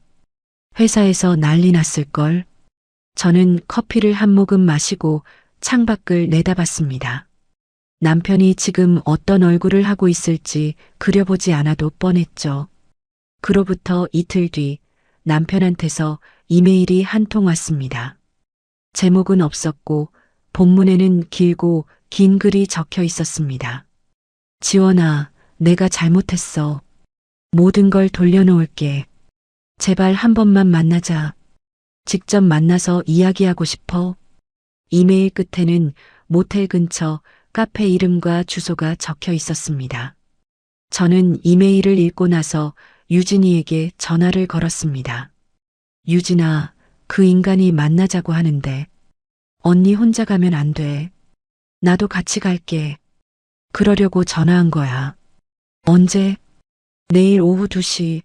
회사에서 난리 났을걸. 저는 커피를 한 모금 마시고 창밖을 내다봤습니다. 남편이 지금 어떤 얼굴을 하고 있을지 그려보지 않아도 뻔했죠. 그로부터 이틀 뒤 남편한테서 이메일이 한 통 왔습니다. 제목은 없었고 본문에는 길고 긴 글이 적혀 있었습니다. 지원아, 내가 잘못했어. 모든 걸 돌려놓을게. 제발 한 번만 만나자. 직접 만나서 이야기하고 싶어. 이메일 끝에는 모텔 근처 카페 이름과 주소가 적혀 있었습니다. 저는 이메일을 읽고 나서 유진이에게 전화를 걸었습니다. 유진아, 그 인간이 만나자고 하는데 언니 혼자 가면 안 돼. 나도 같이 갈게. 그러려고 전화한 거야. 언제? 내일 오후 2시.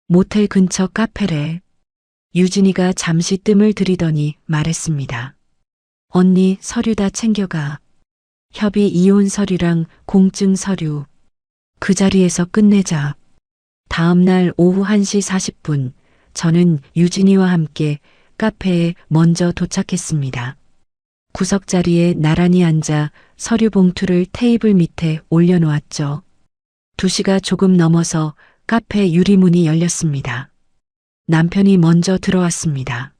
모텔 근처 카페래. 유진이가 잠시 뜸을 들이더니 말했습니다. 언니 서류 다 챙겨가. 협의 이혼 서류랑 공증 서류. 그 자리에서 끝내자. 다음 날 오후 1시 40분 저는 유진이와 함께 카페에 먼저 도착했습니다. 구석 자리에 나란히 앉아 서류 봉투를 테이블 밑에 올려놓았죠. 2시가 조금 넘어서 카페 유리문이 열렸습니다. 남편이 먼저 들어왔습니다.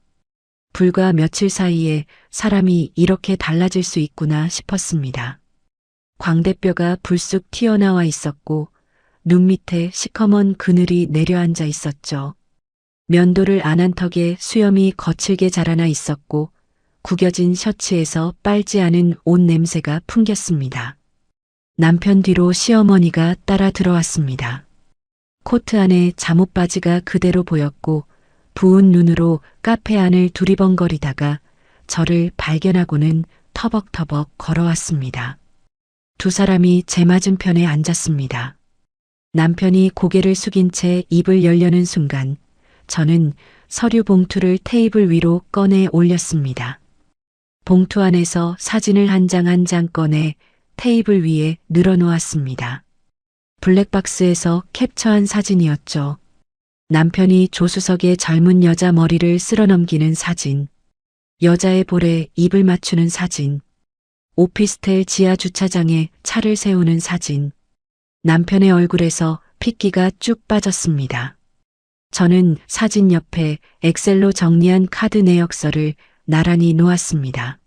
불과 며칠 사이에 사람이 이렇게 달라질 수 있구나 싶었습니다. 광대뼈가 불쑥 튀어나와 있었고 눈 밑에 시커먼 그늘이 내려앉아 있었죠. 면도를 안 한 턱에 수염이 거칠게 자라나 있었고 구겨진 셔츠에서 빨지 않은 옷 냄새가 풍겼습니다. 남편 뒤로 시어머니가 따라 들어왔습니다. 코트 안에 잠옷 바지가 그대로 보였고 부은 눈으로 카페 안을 두리번거리다가 저를 발견하고는 터벅터벅 걸어왔습니다. 두 사람이 제 맞은편에 앉았습니다. 남편이 고개를 숙인 채 입을 열려는 순간 저는 서류 봉투를 테이블 위로 꺼내 올렸습니다. 봉투 안에서 사진을 한 장 한 장 꺼내 테이블 위에 늘어놓았습니다. 블랙박스에서 캡처한 사진이었죠. 남편이 조수석에 젊은 여자 머리를 쓸어넘기는 사진, 여자의 볼에 입을 맞추는 사진, 오피스텔 지하 주차장에 차를 세우는 사진, 남편의 얼굴에서 핏기가 쭉 빠졌습니다. 저는 사진 옆에 엑셀로 정리한 카드 내역서를 나란히 놓았습니다.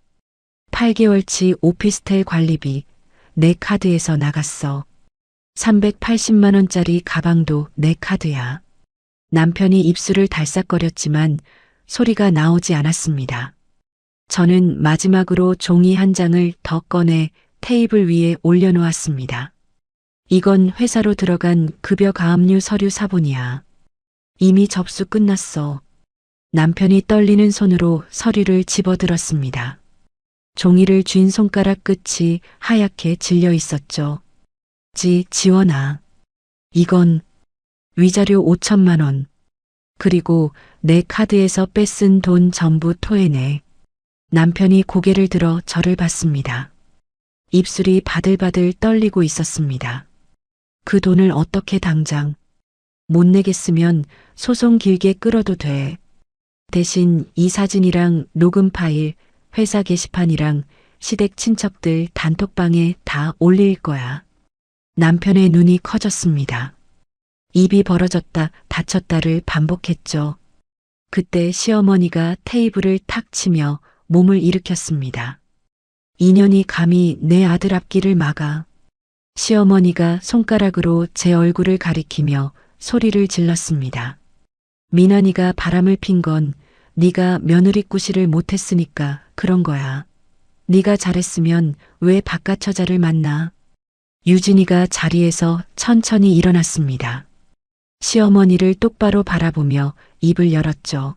8개월치 오피스텔 관리비, 내 카드에서 나갔어. 380만 원짜리 가방도 내 카드야. 남편이 입술을 달싹거렸지만 소리가 나오지 않았습니다. 저는 마지막으로 종이 한 장을 더 꺼내 테이블 위에 올려놓았습니다. 이건 회사로 들어간 급여 가압류 서류 사본이야. 이미 접수 끝났어. 남편이 떨리는 손으로 서류를 집어들었습니다. 종이를 쥔 손가락 끝이 하얗게 질려 있었죠. 지원아. 이건 위자료 5천만 원. 그리고 내 카드에서 뺏은 돈 전부 토해내. 남편이 고개를 들어 저를 봤습니다. 입술이 바들바들 떨리고 있었습니다. 그 돈을 어떻게 당장 못 내겠으면 소송 길게 끌어도 돼. 대신 이 사진이랑 녹음 파일, 회사 게시판이랑 시댁 친척들 단톡방에 다 올릴 거야. 남편의 눈이 커졌습니다. 입이 벌어졌다 닫혔다를 반복했죠. 그때 시어머니가 테이블을 탁 치며 몸을 일으켰습니다. 인연이 감히 내 아들 앞길을 막아. 시어머니가 손가락으로 제 얼굴을 가리키며 소리를 질렀습니다. 미나니가 바람을 핀 건 네가 며느리꾸시를 못했으니까 그런 거야. 네가 잘했으면 왜 바깥 처자를 만나? 유진이가 자리에서 천천히 일어났습니다. 시어머니를 똑바로 바라보며 입을 열었죠.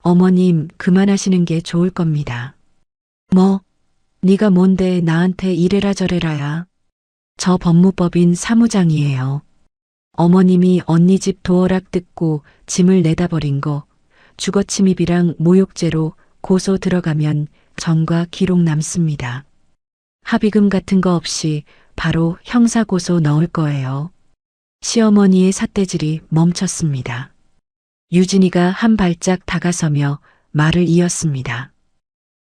어머님, 그만하시는 게 좋을 겁니다. 뭐, 네가 뭔데 나한테 이래라 저래라야. 저 법무법인 사무장이에요. 어머님이 언니 집 도어락 뜯고 짐을 내다 버린 거 주거침입이랑 모욕죄로 고소 들어가면 전과 기록 남습니다. 합의금 같은 거 없이 바로 형사고소 넣을 거예요. 시어머니의 삿대질이 멈췄습니다. 유진이가 한 발짝 다가서며 말을 이었습니다.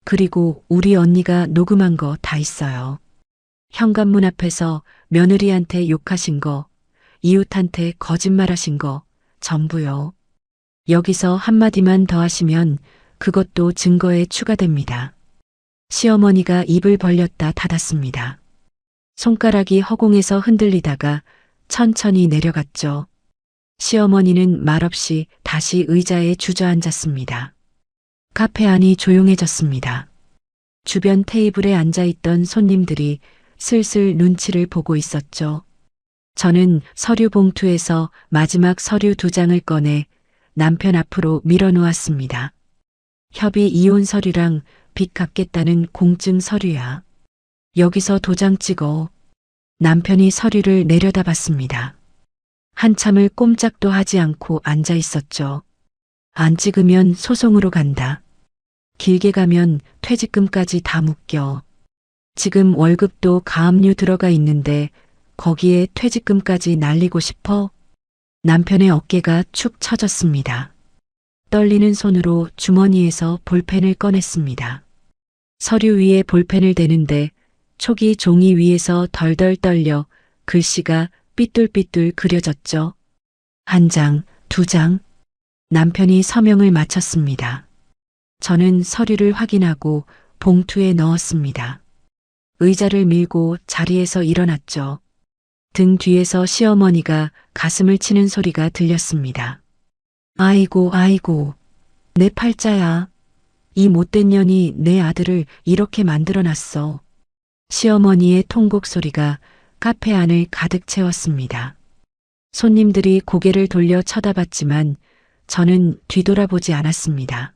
그리고 우리 언니가 녹음한 거 다 있어요. 현관문 앞에서 며느리한테 욕하신 거, 이웃한테 거짓말하신 거 전부요. 여기서 한마디만 더 하시면 그것도 증거에 추가됩니다. 시어머니가 입을 벌렸다 닫았습니다. 손가락이 허공에서 흔들리다가 천천히 내려갔죠. 시어머니는 말없이 다시 의자에 주저앉았습니다. 카페 안이 조용해졌습니다. 주변 테이블에 앉아있던 손님들이 슬슬 눈치를 보고 있었죠. 저는 서류 봉투에서 마지막 서류 2장을 꺼내 남편 앞으로 밀어놓았습니다. 협의 이혼 서류랑 빚 갚겠다는 공증 서류야. 여기서 도장 찍어. 남편이 서류를 내려다봤습니다. 한참을 꼼짝도 하지 않고 앉아 있었죠. 안 찍으면 소송으로 간다. 길게 가면 퇴직금까지 다 묶여. 지금 월급도 가압류 들어가 있는데 거기에 퇴직금까지 날리고 싶어? 남편의 어깨가 축 처졌습니다. 떨리는 손으로 주머니에서 볼펜을 꺼냈습니다. 서류 위에 볼펜을 대는데 촉이 종이 위에서 덜덜 떨려 글씨가 삐뚤삐뚤 그려졌죠. 1장, 2장. 남편이 서명을 마쳤습니다. 저는 서류를 확인하고 봉투에 넣었습니다. 의자를 밀고 자리에서 일어났죠. 등 뒤에서 시어머니가 가슴을 치는 소리가 들렸습니다. 아이고, 아이고, 내 팔자야. 이 못된 년이 내 아들을 이렇게 만들어놨어. 시어머니의 통곡 소리가 카페 안을 가득 채웠습니다. 손님들이 고개를 돌려 쳐다봤지만 저는 뒤돌아보지 않았습니다.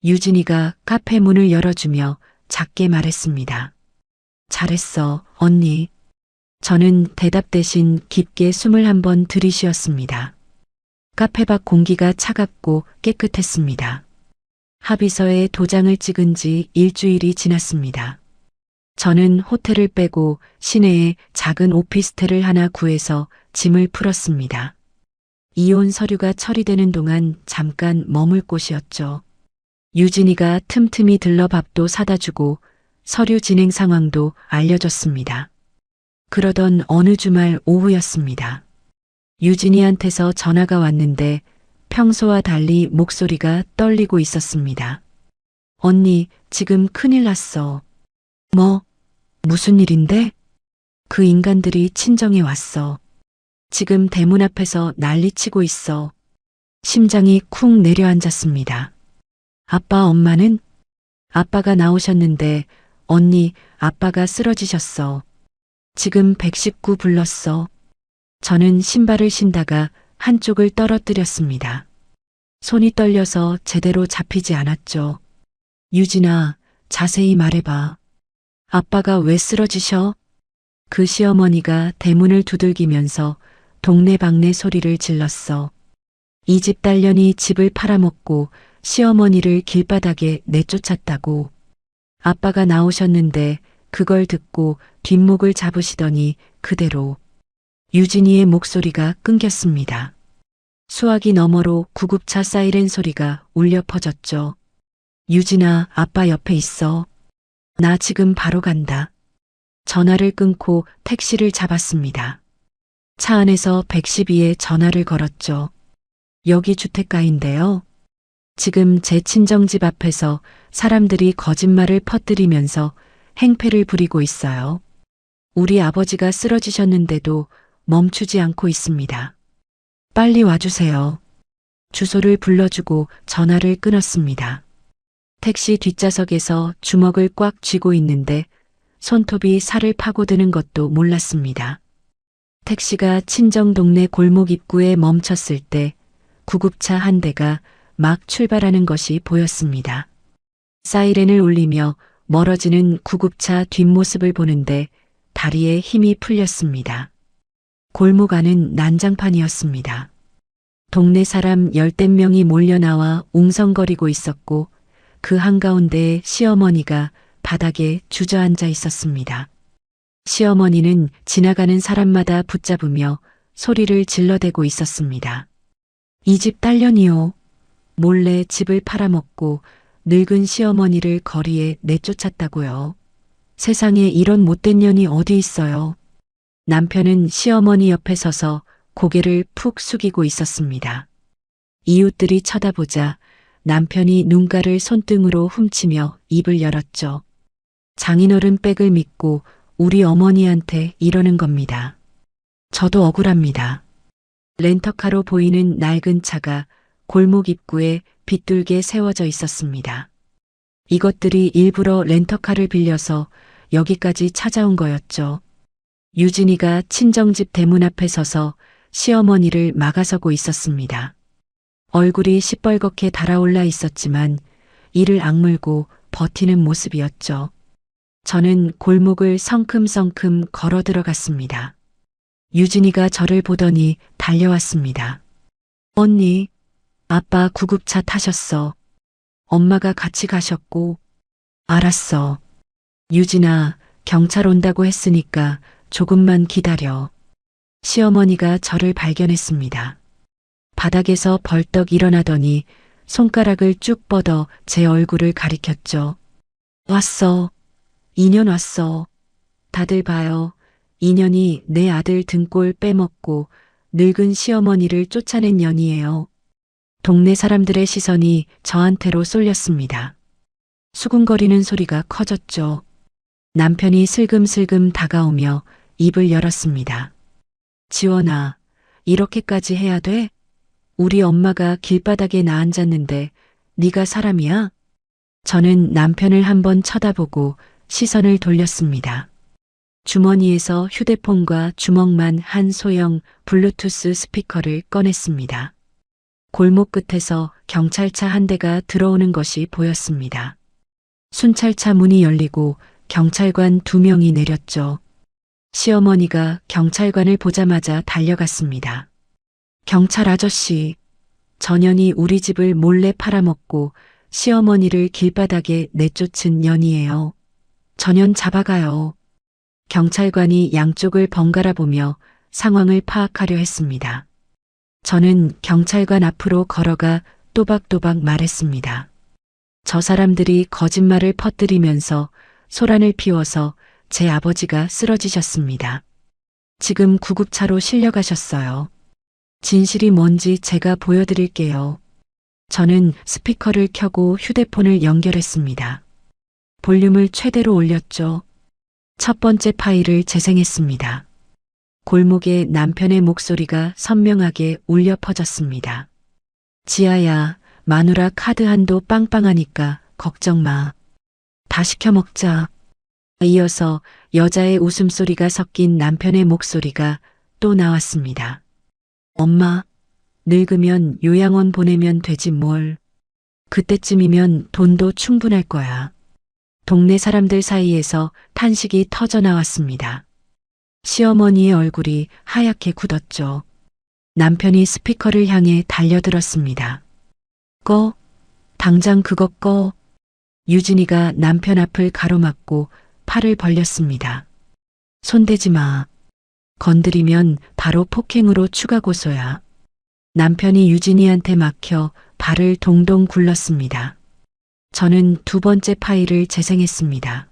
유진이가 카페 문을 열어주며 작게 말했습니다. 잘했어, 언니. 저는 대답 대신 깊게 숨을 한번 들이쉬었습니다. 카페 밖 공기가 차갑고 깨끗했습니다. 합의서에 도장을 찍은 지 일주일이 지났습니다. 저는 호텔을 빼고 시내에 작은 오피스텔을 하나 구해서 짐을 풀었습니다. 이혼 서류가 처리되는 동안 잠깐 머물 곳이었죠. 유진이가 틈틈이 들러 밥도 사다 주고 서류 진행 상황도 알려줬습니다. 그러던 어느 주말 오후였습니다. 유진이한테서 전화가 왔는데 평소와 달리 목소리가 떨리고 있었습니다. 언니, 지금 큰일 났어. 뭐? 무슨 일인데? 그 인간들이 친정에 왔어. 지금 대문 앞에서 난리치고 있어. 심장이 쿵 내려앉았습니다. 아빠, 엄마는? 아빠가 나오셨는데 언니, 아빠가 쓰러지셨어. 지금 119 불렀어. 저는 신발을 신다가 한쪽을 떨어뜨렸습니다. 손이 떨려서 제대로 잡히지 않았죠. 유진아, 자세히 말해봐. 아빠가 왜 쓰러지셔? 그 시어머니가 대문을 두들기면서 동네방네 소리를 질렀어. 이 집 딸년이 집을 팔아먹고 시어머니를 길바닥에 내쫓았다고. 아빠가 나오셨는데 그걸 듣고 뒷목을 잡으시더니 그대로. 유진이의 목소리가 끊겼습니다. 수화기 너머로 구급차 사이렌 소리가 울려 퍼졌죠. 유진아, 아빠 옆에 있어. 나 지금 바로 간다. 전화를 끊고 택시를 잡았습니다. 차 안에서 112에 전화를 걸었죠. 여기 주택가인데요. 지금 제 친정집 앞에서 사람들이 거짓말을 퍼뜨리면서 행패를 부리고 있어요. 우리 아버지가 쓰러지셨는데도 멈추지 않고 있습니다. 빨리 와주세요. 주소를 불러주고 전화를 끊었습니다. 택시 뒷좌석에서 주먹을 꽉 쥐고 있는데 손톱이 살을 파고드는 것도 몰랐습니다. 택시가 친정 동네 골목 입구에 멈췄을 때 구급차 한 대가 막 출발하는 것이 보였습니다. 사이렌을 울리며 멀어지는 구급차 뒷모습을 보는데 다리에 힘이 풀렸습니다. 골목 안은 난장판이었습니다. 동네 사람 열댓 명이 몰려나와 웅성거리고 있었고 그 한가운데에 시어머니가 바닥에 주저앉아 있었습니다. 시어머니는 지나가는 사람마다 붙잡으며 소리를 질러대고 있었습니다. 이 집 딸년이요. 몰래 집을 팔아먹고 늙은 시어머니를 거리에 내쫓았다고요. 세상에 이런 못된 년이 어디 있어요. 남편은 시어머니 옆에 서서 고개를 푹 숙이고 있었습니다. 이웃들이 쳐다보자 남편이 눈가를 손등으로 훔치며 입을 열었죠. 장인어른 백을 믿고 우리 어머니한테 이러는 겁니다. 저도 억울합니다. 렌터카로 보이는 낡은 차가 골목 입구에 빗둘게 세워져 있었습니다. 이것들이 일부러 렌터카를 빌려서 여기까지 찾아온 거였죠. 유진이가 친정집 대문 앞에 서서 시어머니를 막아서고 있었습니다. 얼굴이 시뻘겋게 달아올라 있었지만 이를 악물고 버티는 모습이었죠. 저는 골목을 성큼성큼 걸어 들어갔습니다. 유진이가 저를 보더니 달려왔습니다. 언니, 아빠 구급차 타셨어. 엄마가 같이 가셨고. 알았어. 유진아, 경찰 온다고 했으니까 조금만 기다려. 시어머니가 저를 발견했습니다. 바닥에서 벌떡 일어나더니 손가락을 쭉 뻗어 제 얼굴을 가리켰죠. 왔어. 인연 왔어. 다들 봐요. 인연이 내 아들 등골 빼먹고 늙은 시어머니를 쫓아낸 년이에요. 동네 사람들의 시선이 저한테로 쏠렸습니다. 수군거리는 소리가 커졌죠. 남편이 슬금슬금 다가오며 입을 열었습니다. 지원아, 이렇게까지 해야 돼? 우리 엄마가 길바닥에 나앉았는데 네가 사람이야? 저는 남편을 한번 쳐다보고 시선을 돌렸습니다. 주머니에서 휴대폰과 주먹만 한 소형 블루투스 스피커를 꺼냈습니다. 골목 끝에서 경찰차 한 대가 들어오는 것이 보였습니다. 순찰차 문이 열리고 경찰관 2명이 내렸죠. 시어머니가 경찰관을 보자마자 달려갔습니다. 경찰 아저씨, 전현이 우리 집을 몰래 팔아먹고 시어머니를 길바닥에 내쫓은 년이에요. 전현 잡아가요. 경찰관이 양쪽을 번갈아 보며 상황을 파악하려 했습니다. 저는 경찰관 앞으로 걸어가 또박또박 말했습니다. 저 사람들이 거짓말을 퍼뜨리면서 소란을 피워서 제 아버지가 쓰러지셨습니다. 지금 구급차로 실려가셨어요. 진실이 뭔지 제가 보여드릴게요. 저는 스피커를 켜고 휴대폰을 연결했습니다. 볼륨을 최대로 올렸죠. 첫 번째 파일을 재생했습니다. 골목에 남편의 목소리가 선명하게 울려 퍼졌습니다. 지아야, 마누라 카드 한도 빵빵하니까 걱정 마. 다 시켜 먹자. 이어서 여자의 웃음소리가 섞인 남편의 목소리가 또 나왔습니다. 엄마, 늙으면 요양원 보내면 되지 뭘. 그때쯤이면 돈도 충분할 거야. 동네 사람들 사이에서 탄식이 터져 나왔습니다. 시어머니의 얼굴이 하얗게 굳었죠. 남편이 스피커를 향해 달려들었습니다. 꺼. 당장 그거 꺼. 유진이가 남편 앞을 가로막고 팔을 벌렸습니다. 손대지 마. 건드리면 바로 폭행으로 추가 고소야. 남편이 유진이한테 막혀 발을 동동 굴렀습니다. 저는 두 번째 파일을 재생했습니다.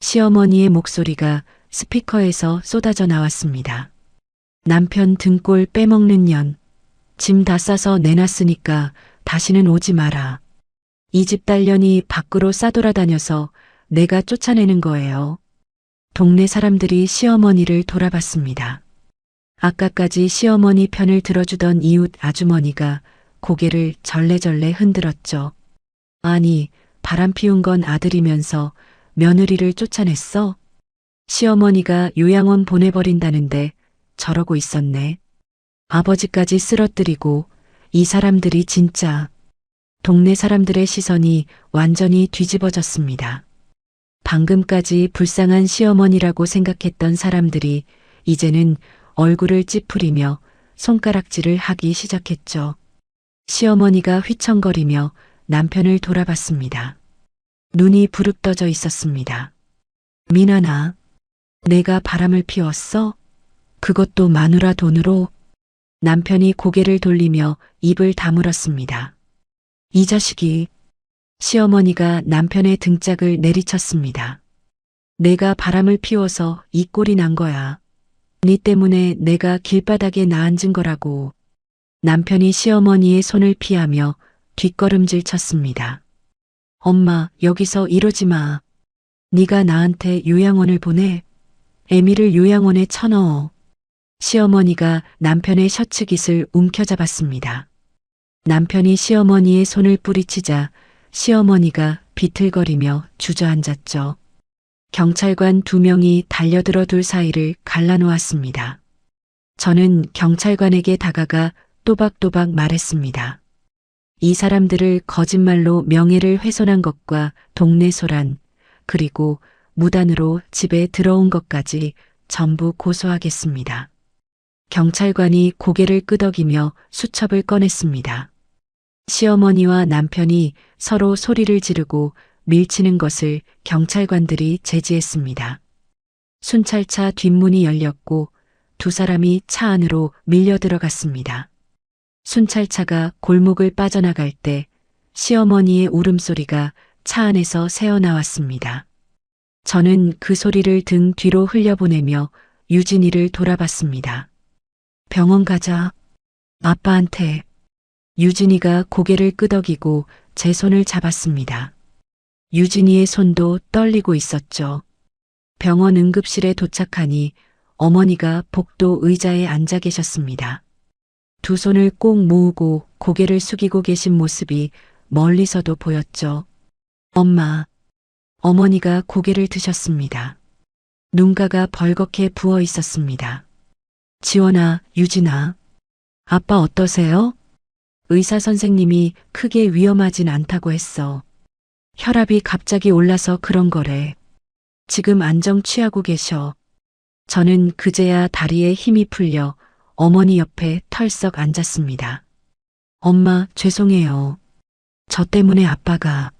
시어머니의 목소리가 스피커에서 쏟아져 나왔습니다. 남편 등골 빼먹는 년. 짐 다 싸서 내놨으니까 다시는 오지 마라. 이 집 딸년이 밖으로 싸돌아다녀서 내가 쫓아내는 거예요. 동네 사람들이 시어머니를 돌아봤습니다. 아까까지 시어머니 편을 들어주던 이웃 아주머니가 고개를 절레절레 흔들었죠. 아니, 바람 피운 건 아들이면서 며느리를 쫓아냈어? 시어머니가 요양원 보내버린다는데 저러고 있었네. 아버지까지 쓰러뜨리고 이 사람들이 진짜. 동네 사람들의 시선이 완전히 뒤집어졌습니다. 방금까지 불쌍한 시어머니라고 생각했던 사람들이 이제는 얼굴을 찌푸리며 손가락질을 하기 시작했죠. 시어머니가 휘청거리며 남편을 돌아봤습니다. 눈이 부릅떠져 있었습니다. 미나나, 내가 바람을 피웠어? 그것도 마누라 돈으로? 남편이 고개를 돌리며 입을 다물었습니다. 이 자식이. 시어머니가 남편의 등짝을 내리쳤습니다. 내가 바람을 피워서 이 꼴이 난 거야. 네 때문에 내가 길바닥에 나앉은 거라고. 남편이 시어머니의 손을 피하며 뒷걸음질 쳤습니다. 엄마, 여기서 이러지 마. 네가 나한테 요양원을 보내. 애미를 요양원에 쳐넣어. 시어머니가 남편의 셔츠 깃을 움켜잡았습니다. 남편이 시어머니의 손을 뿌리치자 시어머니가 비틀거리며 주저앉았죠. 경찰관 2명이 달려들어 둘 사이를 갈라놓았습니다. 저는 경찰관에게 다가가 또박또박 말했습니다. 이 사람들을 거짓말로 명예를 훼손한 것과 동네 소란, 그리고 무단으로 집에 들어온 것까지 전부 고소하겠습니다. 경찰관이 고개를 끄덕이며 수첩을 꺼냈습니다. 시어머니와 남편이 서로 소리를 지르고 밀치는 것을 경찰관들이 제지했습니다. 순찰차 뒷문이 열렸고 두 사람이 차 안으로 밀려 들어갔습니다. 순찰차가 골목을 빠져나갈 때 시어머니의 울음소리가 차 안에서 새어나왔습니다. 저는 그 소리를 등 뒤로 흘려보내며 유진이를 돌아봤습니다. 병원 가자. 아빠한테. 유진이가 고개를 끄덕이고 제 손을 잡았습니다. 유진이의 손도 떨리고 있었죠. 병원 응급실에 도착하니 어머니가 복도 의자에 앉아 계셨습니다. 두 손을 꼭 모으고 고개를 숙이고 계신 모습이 멀리서도 보였죠. 엄마. 어머니가 고개를 드셨습니다. 눈가가 벌겋게 부어 있었습니다. 지원아, 유진아. 아빠 어떠세요? 의사 선생님이 크게 위험하진 않다고 했어. 혈압이 갑자기 올라서 그런 거래. 지금 안정 취하고 계셔. 저는 그제야 다리에 힘이 풀려 어머니 옆에 털썩 앉았습니다. 엄마, 죄송해요. 저 때문에 아빠가.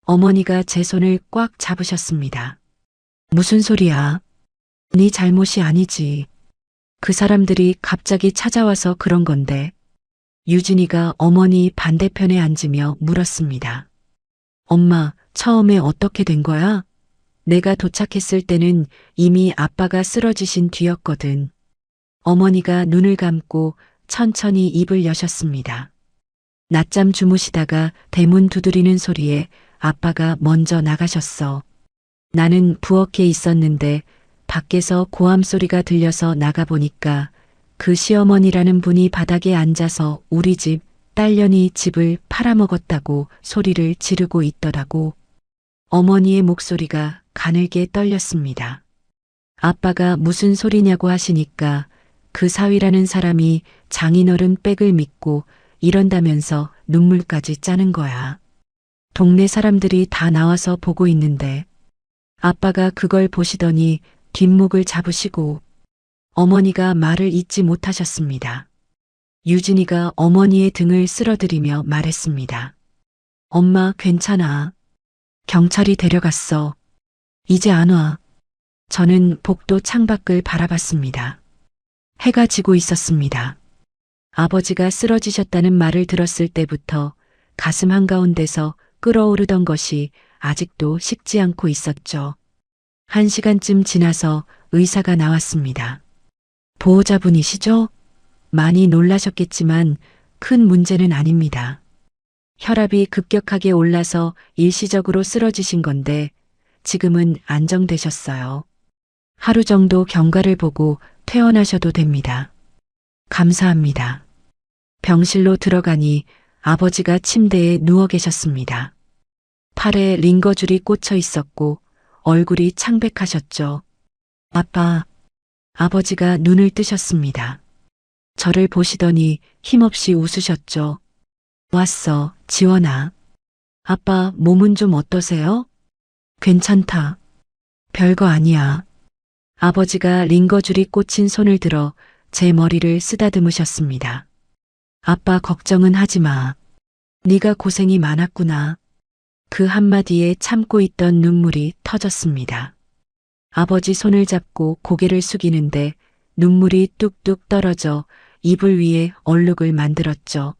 어머니가 제 손을 꽉 잡으셨습니다. 무슨 소리야? 네 잘못이 아니지. 그 사람들이 갑자기 찾아와서 그런 건데. 유진이가 어머니 반대편에 앉으며 물었습니다. 엄마, 처음에 어떻게 된 거야? 내가 도착했을 때는 이미 아빠가 쓰러지신 뒤였거든. 어머니가 눈을 감고 천천히 입을 여셨습니다. 낮잠 주무시다가 대문 두드리는 소리에 아빠가 먼저 나가셨어. 나는 부엌에 있었는데 밖에서 고함 소리가 들려서 나가보니까 그 시어머니라는 분이 바닥에 앉아서 우리 집 딸년이 집을 팔아먹었다고 소리를 지르고 있더라고. 어머니의 목소리가 가늘게 떨렸습니다. 아빠가 무슨 소리냐고 하시니까 그 사위라는 사람이 장인어른 백을 믿고 이런다면서 눈물까지 짜는 거야. 동네 사람들이 다 나와서 보고 있는데 아빠가 그걸 보시더니 뒷목을 잡으시고 어머니가 말을 잇지 못하셨습니다. 유진이가 어머니의 등을 쓸어들이며 말했습니다. 엄마, 괜찮아. 경찰이 데려갔어. 이제 안 와. 저는 복도 창밖을 바라봤습니다. 해가 지고 있었습니다. 아버지가 쓰러지셨다는 말을 들었을 때부터 가슴 한가운데서 끓어오르던 것이 아직도 식지 않고 있었죠. 1시간쯤 지나서 의사가 나왔습니다. 보호자분이시죠? 많이 놀라셨겠지만 큰 문제는 아닙니다. 혈압이 급격하게 올라서 일시적으로 쓰러지신 건데 지금은 안정되셨어요. 하루 정도 경과를 보고 퇴원하셔도 됩니다. 감사합니다. 병실로 들어가니 아버지가 침대에 누워 계셨습니다. 팔에 링거줄이 꽂혀 있었고 얼굴이 창백하셨죠. 아빠, 아버지가 눈을 뜨셨습니다. 저를 보시더니 힘없이 웃으셨죠. 왔어, 지원아. 아빠 몸은 좀 어떠세요? 괜찮다. 별거 아니야. 아버지가 링거줄이 꽂힌 손을 들어 제 머리를 쓰다듬으셨습니다. 아빠 걱정은 하지 마. 네가 고생이 많았구나. 그 한마디에 참고 있던 눈물이 터졌습니다. 아버지 손을 잡고 고개를 숙이는데 눈물이 뚝뚝 떨어져 이불 위에 얼룩을 만들었죠.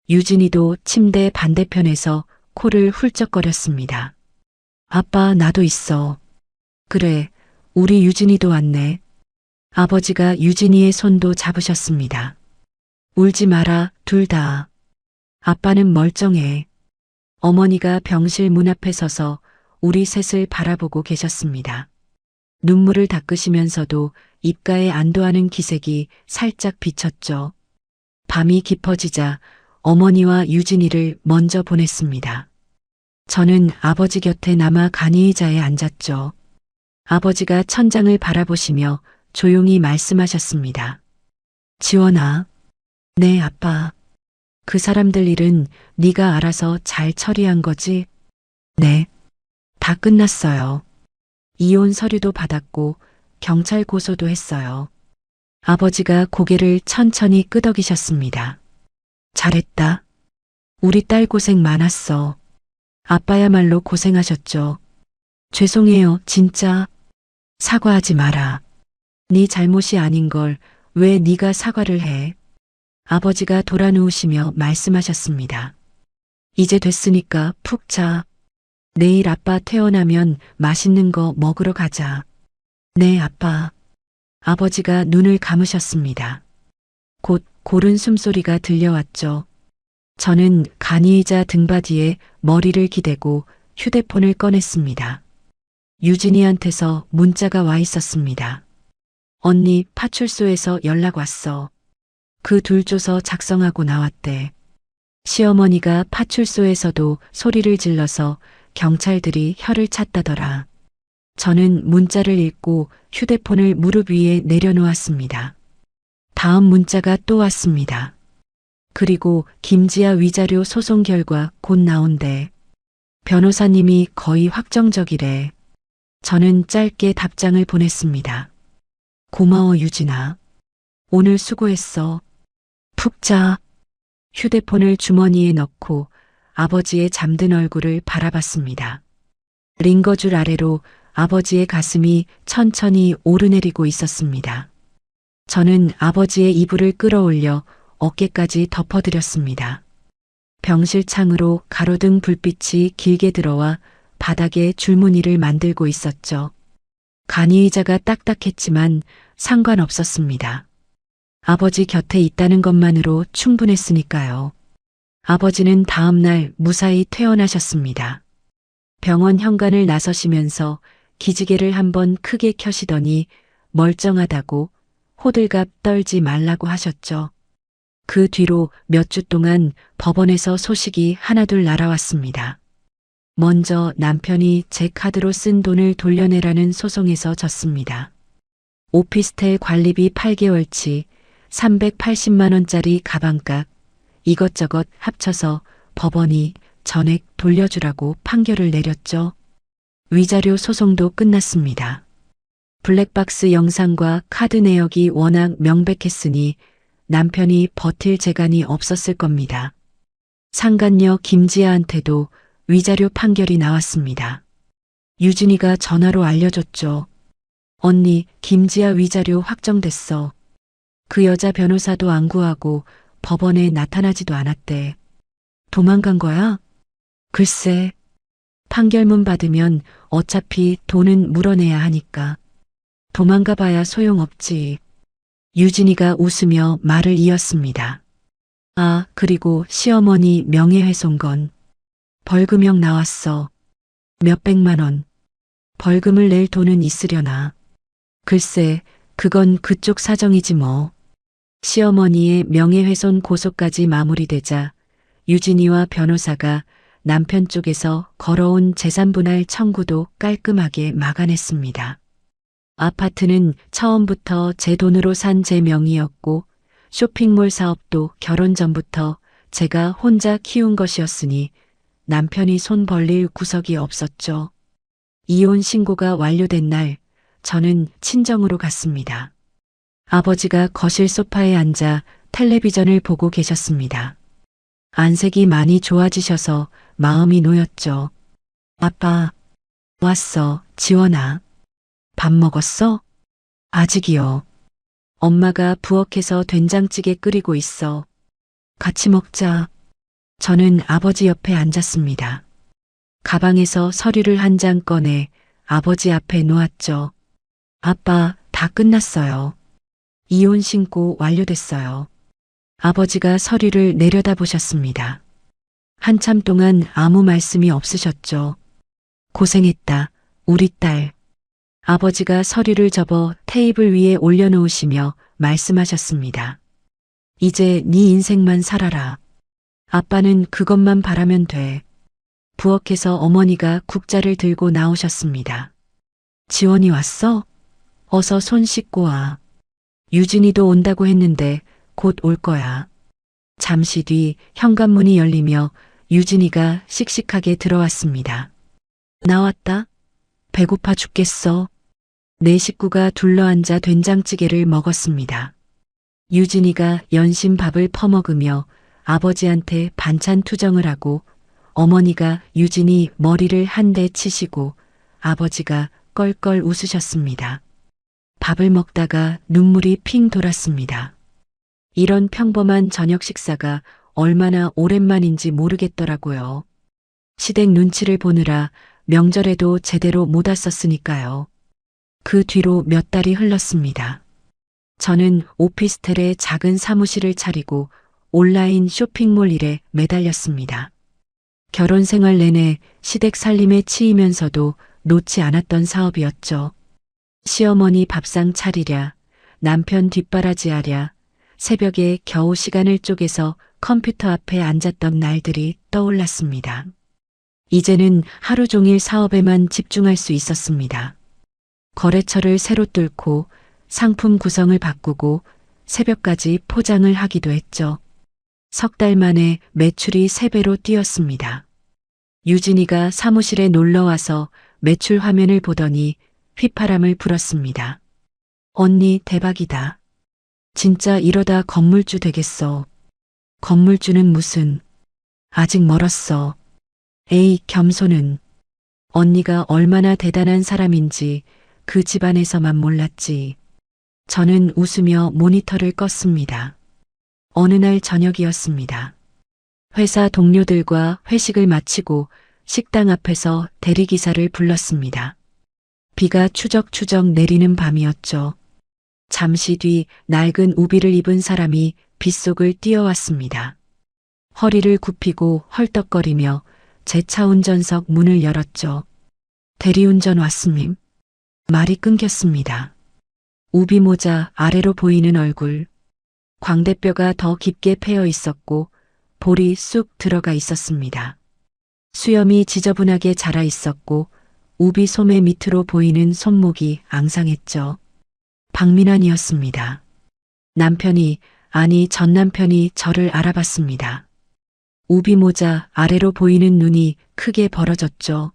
유진이도 침대 반대편에서 코를 훌쩍거렸습니다. 아빠, 나도 있어. 그래, 우리 유진이도 왔네. 아버지가 유진이의 손도 잡으셨습니다. 울지 마라, 둘 다. 아빠는 멀쩡해. 어머니가 병실 문 앞에 서서 우리 셋을 바라보고 계셨습니다. 눈물을 닦으시면서도 입가에 안도하는 기색이 살짝 비쳤죠. 밤이 깊어지자 어머니와 유진이를 먼저 보냈습니다. 저는 아버지 곁에 남아 간이의자에 앉았죠. 아버지가 천장을 바라보시며 조용히 말씀하셨습니다. 지원아. 네, 아빠. 그 사람들 일은 네가 알아서 잘 처리한 거지? 네. 다 끝났어요. 이혼 서류도 받았고 경찰 고소도 했어요. 아버지가 고개를 천천히 끄덕이셨습니다. 잘했다. 우리 딸 고생 많았어. 아빠야말로 고생하셨죠. 죄송해요, 진짜. 사과하지 마라. 네 잘못이 아닌 걸 왜 네가 사과를 해? 아버지가 돌아누우시며 말씀하셨습니다. 이제 됐으니까 푹 자. 내일 아빠 퇴원하면 맛있는 거 먹으러 가자. 네, 아빠. 아버지가 눈을 감으셨습니다. 곧 고른 숨소리가 들려왔죠. 저는 간이의자 등받이에 머리를 기대고 휴대폰을 꺼냈습니다. 유진이한테서 문자가 와 있었습니다. 언니, 파출소에서 연락 왔어. 그 둘 줘서 작성하고 나왔대. 시어머니가 파출소에서도 소리를 질러서 경찰들이 혀를 찼다더라. 저는 문자를 읽고 휴대폰을 무릎 위에 내려놓았습니다. 다음 문자가 또 왔습니다. 그리고 김지아 위자료 소송 결과 곧 나온대. 변호사님이 거의 확정적이래. 저는 짧게 답장을 보냈습니다. 고마워, 유진아. 오늘 수고했어. 푹 자. 휴대폰을 주머니에 넣고 아버지의 잠든 얼굴을 바라봤습니다. 링거줄 아래로 아버지의 가슴이 천천히 오르내리고 있었습니다. 저는 아버지의 이불을 끌어올려 어깨까지 덮어드렸습니다. 병실 창으로 가로등 불빛이 길게 들어와 바닥에 줄무늬를 만들고 있었죠. 간이의자가 딱딱했지만 상관없었습니다. 아버지 곁에 있다는 것만으로 충분했으니까요. 아버지는 다음 날 무사히 퇴원하셨습니다. 병원 현관을 나서시면서 기지개를 한번 크게 켜시더니 멀쩡하다고 호들갑 떨지 말라고 하셨죠. 그 뒤로 몇 주 동안 법원에서 소식이 하나둘 날아왔습니다. 먼저 남편이 제 카드로 쓴 돈을 돌려내라는 소송에서 졌습니다. 오피스텔 관리비 8개월치 380만 원짜리 가방값 이것저것 합쳐서 법원이 전액 돌려주라고 판결을 내렸죠. 위자료 소송도 끝났습니다. 블랙박스 영상과 카드 내역이 워낙 명백했으니 남편이 버틸 재간이 없었을 겁니다. 상간녀 김지아한테도 위자료 판결이 나왔습니다. 유진이가 전화로 알려줬죠. 언니, 김지아 위자료 확정됐어. 그 여자 변호사도 안 구하고 법원에 나타나지도 않았대. 도망간 거야? 글쎄, 판결문 받으면 어차피 돈은 물어내야 하니까. 도망가 봐야 소용없지. 유진이가 웃으며 말을 이었습니다. 아, 그리고 시어머니 명예훼손건. 벌금형 나왔어. 몇백만 원. 벌금을 낼 돈은 있으려나. 글쎄, 그건 그쪽 사정이지 뭐. 시어머니의 명예훼손 고소까지 마무리되자 유진이와 변호사가 남편 쪽에서 걸어온 재산분할 청구도 깔끔하게 막아냈습니다. 아파트는 처음부터 제 돈으로 산 제 명의였고 쇼핑몰 사업도 결혼 전부터 제가 혼자 키운 것이었으니 남편이 손 벌릴 구석이 없었죠. 이혼 신고가 완료된 날 저는 친정으로 갔습니다. 아버지가 거실 소파에 앉아 텔레비전을 보고 계셨습니다. 안색이 많이 좋아지셔서 마음이 놓였죠. 아빠, 왔어, 지원아. 밥 먹었어? 아직이요. 엄마가 부엌에서 된장찌개 끓이고 있어. 같이 먹자. 저는 아버지 옆에 앉았습니다. 가방에서 서류를 한 장 꺼내 아버지 앞에 놓았죠. 아빠, 다 끝났어요. 이혼 신고 완료됐어요. 아버지가 서류를 내려다보셨습니다. 한참 동안 아무 말씀이 없으셨죠. 고생했다, 우리 딸. 아버지가 서류를 접어 테이블 위에 올려놓으시며 말씀하셨습니다. 이제 네 인생만 살아라. 아빠는 그것만 바라면 돼. 부엌에서 어머니가 국자를 들고 나오셨습니다. 지원이 왔어? 어서 손 씻고 와. 유진이도 온다고 했는데 곧 올 거야. 잠시 뒤 현관문이 열리며 유진이가 씩씩하게 들어왔습니다. 나왔다. 배고파 죽겠어. 네 식구가 둘러앉아 된장찌개를 먹었습니다. 유진이가 연신 밥을 퍼먹으며 아버지한테 반찬 투정을 하고 어머니가 유진이 머리를 한 대 치시고 아버지가 껄껄 웃으셨습니다. 밥을 먹다가 눈물이 핑 돌았습니다. 이런 평범한 저녁 식사가 얼마나 오랜만인지 모르겠더라고요. 시댁 눈치를 보느라 명절에도 제대로 못 왔었으니까요. 그 뒤로 몇 달이 흘렀습니다. 저는 오피스텔에 작은 사무실을 차리고 온라인 쇼핑몰 일에 매달렸습니다. 결혼 생활 내내 시댁 살림에 치이면서도 놓지 않았던 사업이었죠. 시어머니 밥상 차리랴, 남편 뒷바라지하랴, 새벽에 겨우 시간을 쪼개서 컴퓨터 앞에 앉았던 날들이 떠올랐습니다. 이제는 하루 종일 사업에만 집중할 수 있었습니다. 거래처를 새로 뚫고 상품 구성을 바꾸고 새벽까지 포장을 하기도 했죠. 석 달 만에 매출이 3배로 뛰었습니다. 유진이가 사무실에 놀러와서 매출 화면을 보더니 휘파람을 불었습니다. 언니 대박이다. 진짜 이러다 건물주 되겠어. 건물주는 무슨. 아직 멀었어. 에이, 겸손은. 언니가 얼마나 대단한 사람인지 그 집안에서만 몰랐지. 저는 웃으며 모니터를 껐습니다. 어느 날 저녁이었습니다. 회사 동료들과 회식을 마치고 식당 앞에서 대리기사를 불렀습니다. 비가 추적추적 내리는 밤이었죠. 잠시 뒤 낡은 우비를 입은 사람이 빗속을 뛰어왔습니다. 허리를 굽히고 헐떡거리며 제 차 운전석 문을 열었죠. 대리운전 왔음님. 말이 끊겼습니다. 우비 모자 아래로 보이는 얼굴. 광대뼈가 더 깊게 패여 있었고 볼이 쑥 들어가 있었습니다. 수염이 지저분하게 자라 있었고 우비 소매 밑으로 보이는 손목이 앙상했죠. 박민환이었습니다. 남편이, 아니 전 남편이 저를 알아봤습니다. 우비 모자 아래로 보이는 눈이 크게 벌어졌죠.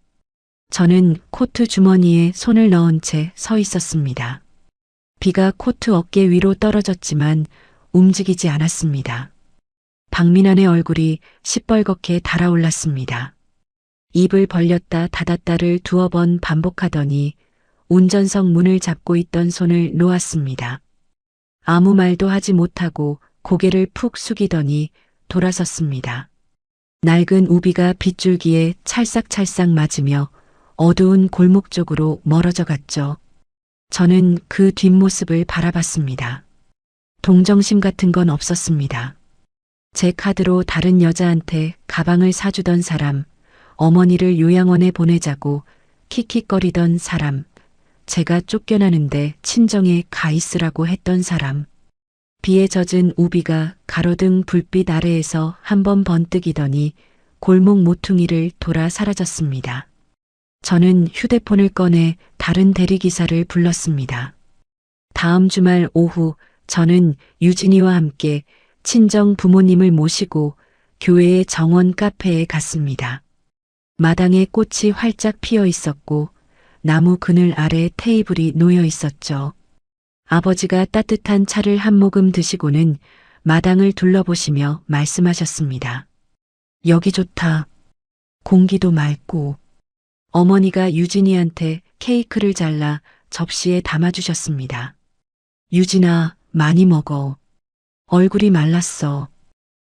저는 코트 주머니에 손을 넣은 채 서 있었습니다. 비가 코트 어깨 위로 떨어졌지만 움직이지 않았습니다. 박민환의 얼굴이 시뻘겋게 달아올랐습니다. 입을 벌렸다 닫았다를 2번 반복하더니 운전석 문을 잡고 있던 손을 놓았습니다. 아무 말도 하지 못하고 고개를 푹 숙이더니 돌아섰습니다. 낡은 우비가 빗줄기에 찰싹찰싹 맞으며 어두운 골목 쪽으로 멀어져 갔죠. 저는 그 뒷모습을 바라봤습니다. 동정심 같은 건 없었습니다. 제 카드로 다른 여자한테 가방을 사주던 사람, 어머니를 요양원에 보내자고 킥킥거리던 사람, 제가 쫓겨나는데 친정에 가 있으라고 했던 사람, 비에 젖은 우비가 가로등 불빛 아래에서 한번 번뜩이더니 골목 모퉁이를 돌아 사라졌습니다. 저는 휴대폰을 꺼내 다른 다른 대리기사를 불렀습니다. 다음 주말 오후 저는 유진이와 함께 친정 부모님을 모시고 교회의 정원 카페에 갔습니다. 마당에 꽃이 활짝 피어 있었고 나무 그늘 아래 테이블이 놓여 있었죠. 아버지가 따뜻한 차를 한 모금 드시고는 마당을 둘러보시며 말씀하셨습니다. 여기 좋다. 공기도 맑고. 어머니가 유진이한테 케이크를 잘라 접시에 담아주셨습니다. 유진아, 많이 먹어. 얼굴이 말랐어.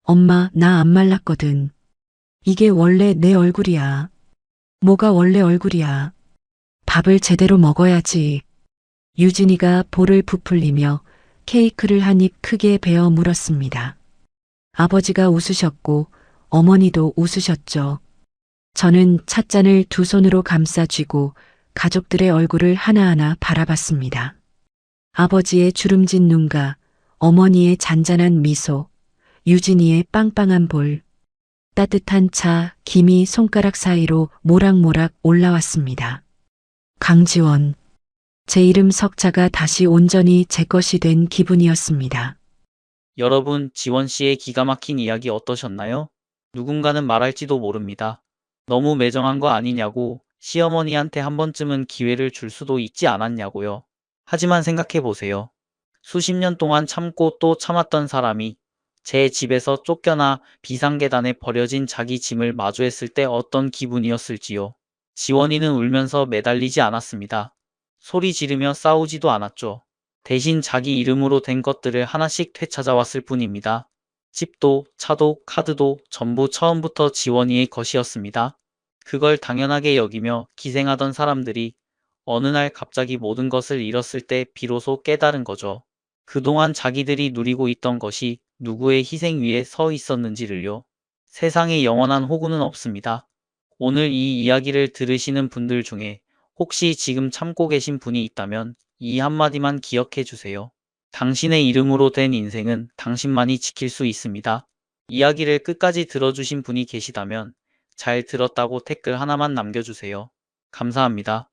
엄마, 나 안 말랐거든. 이게 원래 내 얼굴이야. 뭐가 원래 얼굴이야. 밥을 제대로 먹어야지. 유진이가 볼을 부풀리며 케이크를 한 입 크게 베어 물었습니다. 아버지가 웃으셨고 어머니도 웃으셨죠. 저는 찻잔을 두 손으로 감싸 쥐고 가족들의 얼굴을 하나하나 바라봤습니다. 아버지의 주름진 눈과 어머니의 잔잔한 미소, 유진이의 빵빵한 볼, 따뜻한 차, 김이 손가락 사이로 모락모락 올라왔습니다. 강지원. 제 이름 석자가 다시 온전히 제 것이 된 기분이었습니다. 여러분, 지원 씨의 기가 막힌 이야기 어떠셨나요? 누군가는 말할지도 모릅니다. 너무 매정한 거 아니냐고, 시어머니한테 한 번쯤은 기회를 줄 수도 있지 않았냐고요. 하지만 생각해 보세요. 수십 년 동안 참고 또 참았던 사람이 제 집에서 쫓겨나 비상계단에 버려진 자기 짐을 마주했을 때 어떤 기분이었을지요. 지원이는 울면서 매달리지 않았습니다. 소리 지르며 싸우지도 않았죠. 대신 자기 이름으로 된 것들을 하나씩 되찾아왔을 뿐입니다. 집도, 차도, 카드도 전부 처음부터 지원이의 것이었습니다. 그걸 당연하게 여기며 기생하던 사람들이 어느 날 갑자기 모든 것을 잃었을 때 비로소 깨달은 거죠. 그동안 자기들이 누리고 있던 것이 누구의 희생 위에 서 있었는지를요. 세상에 영원한 호구는 없습니다. 오늘 이 이야기를 들으시는 분들 중에 혹시 지금 참고 계신 분이 있다면 이 한마디만 기억해 주세요. 당신의 이름으로 된 인생은 당신만이 지킬 수 있습니다. 이야기를 끝까지 들어주신 분이 계시다면 잘 들었다고 댓글 하나만 남겨주세요. 감사합니다.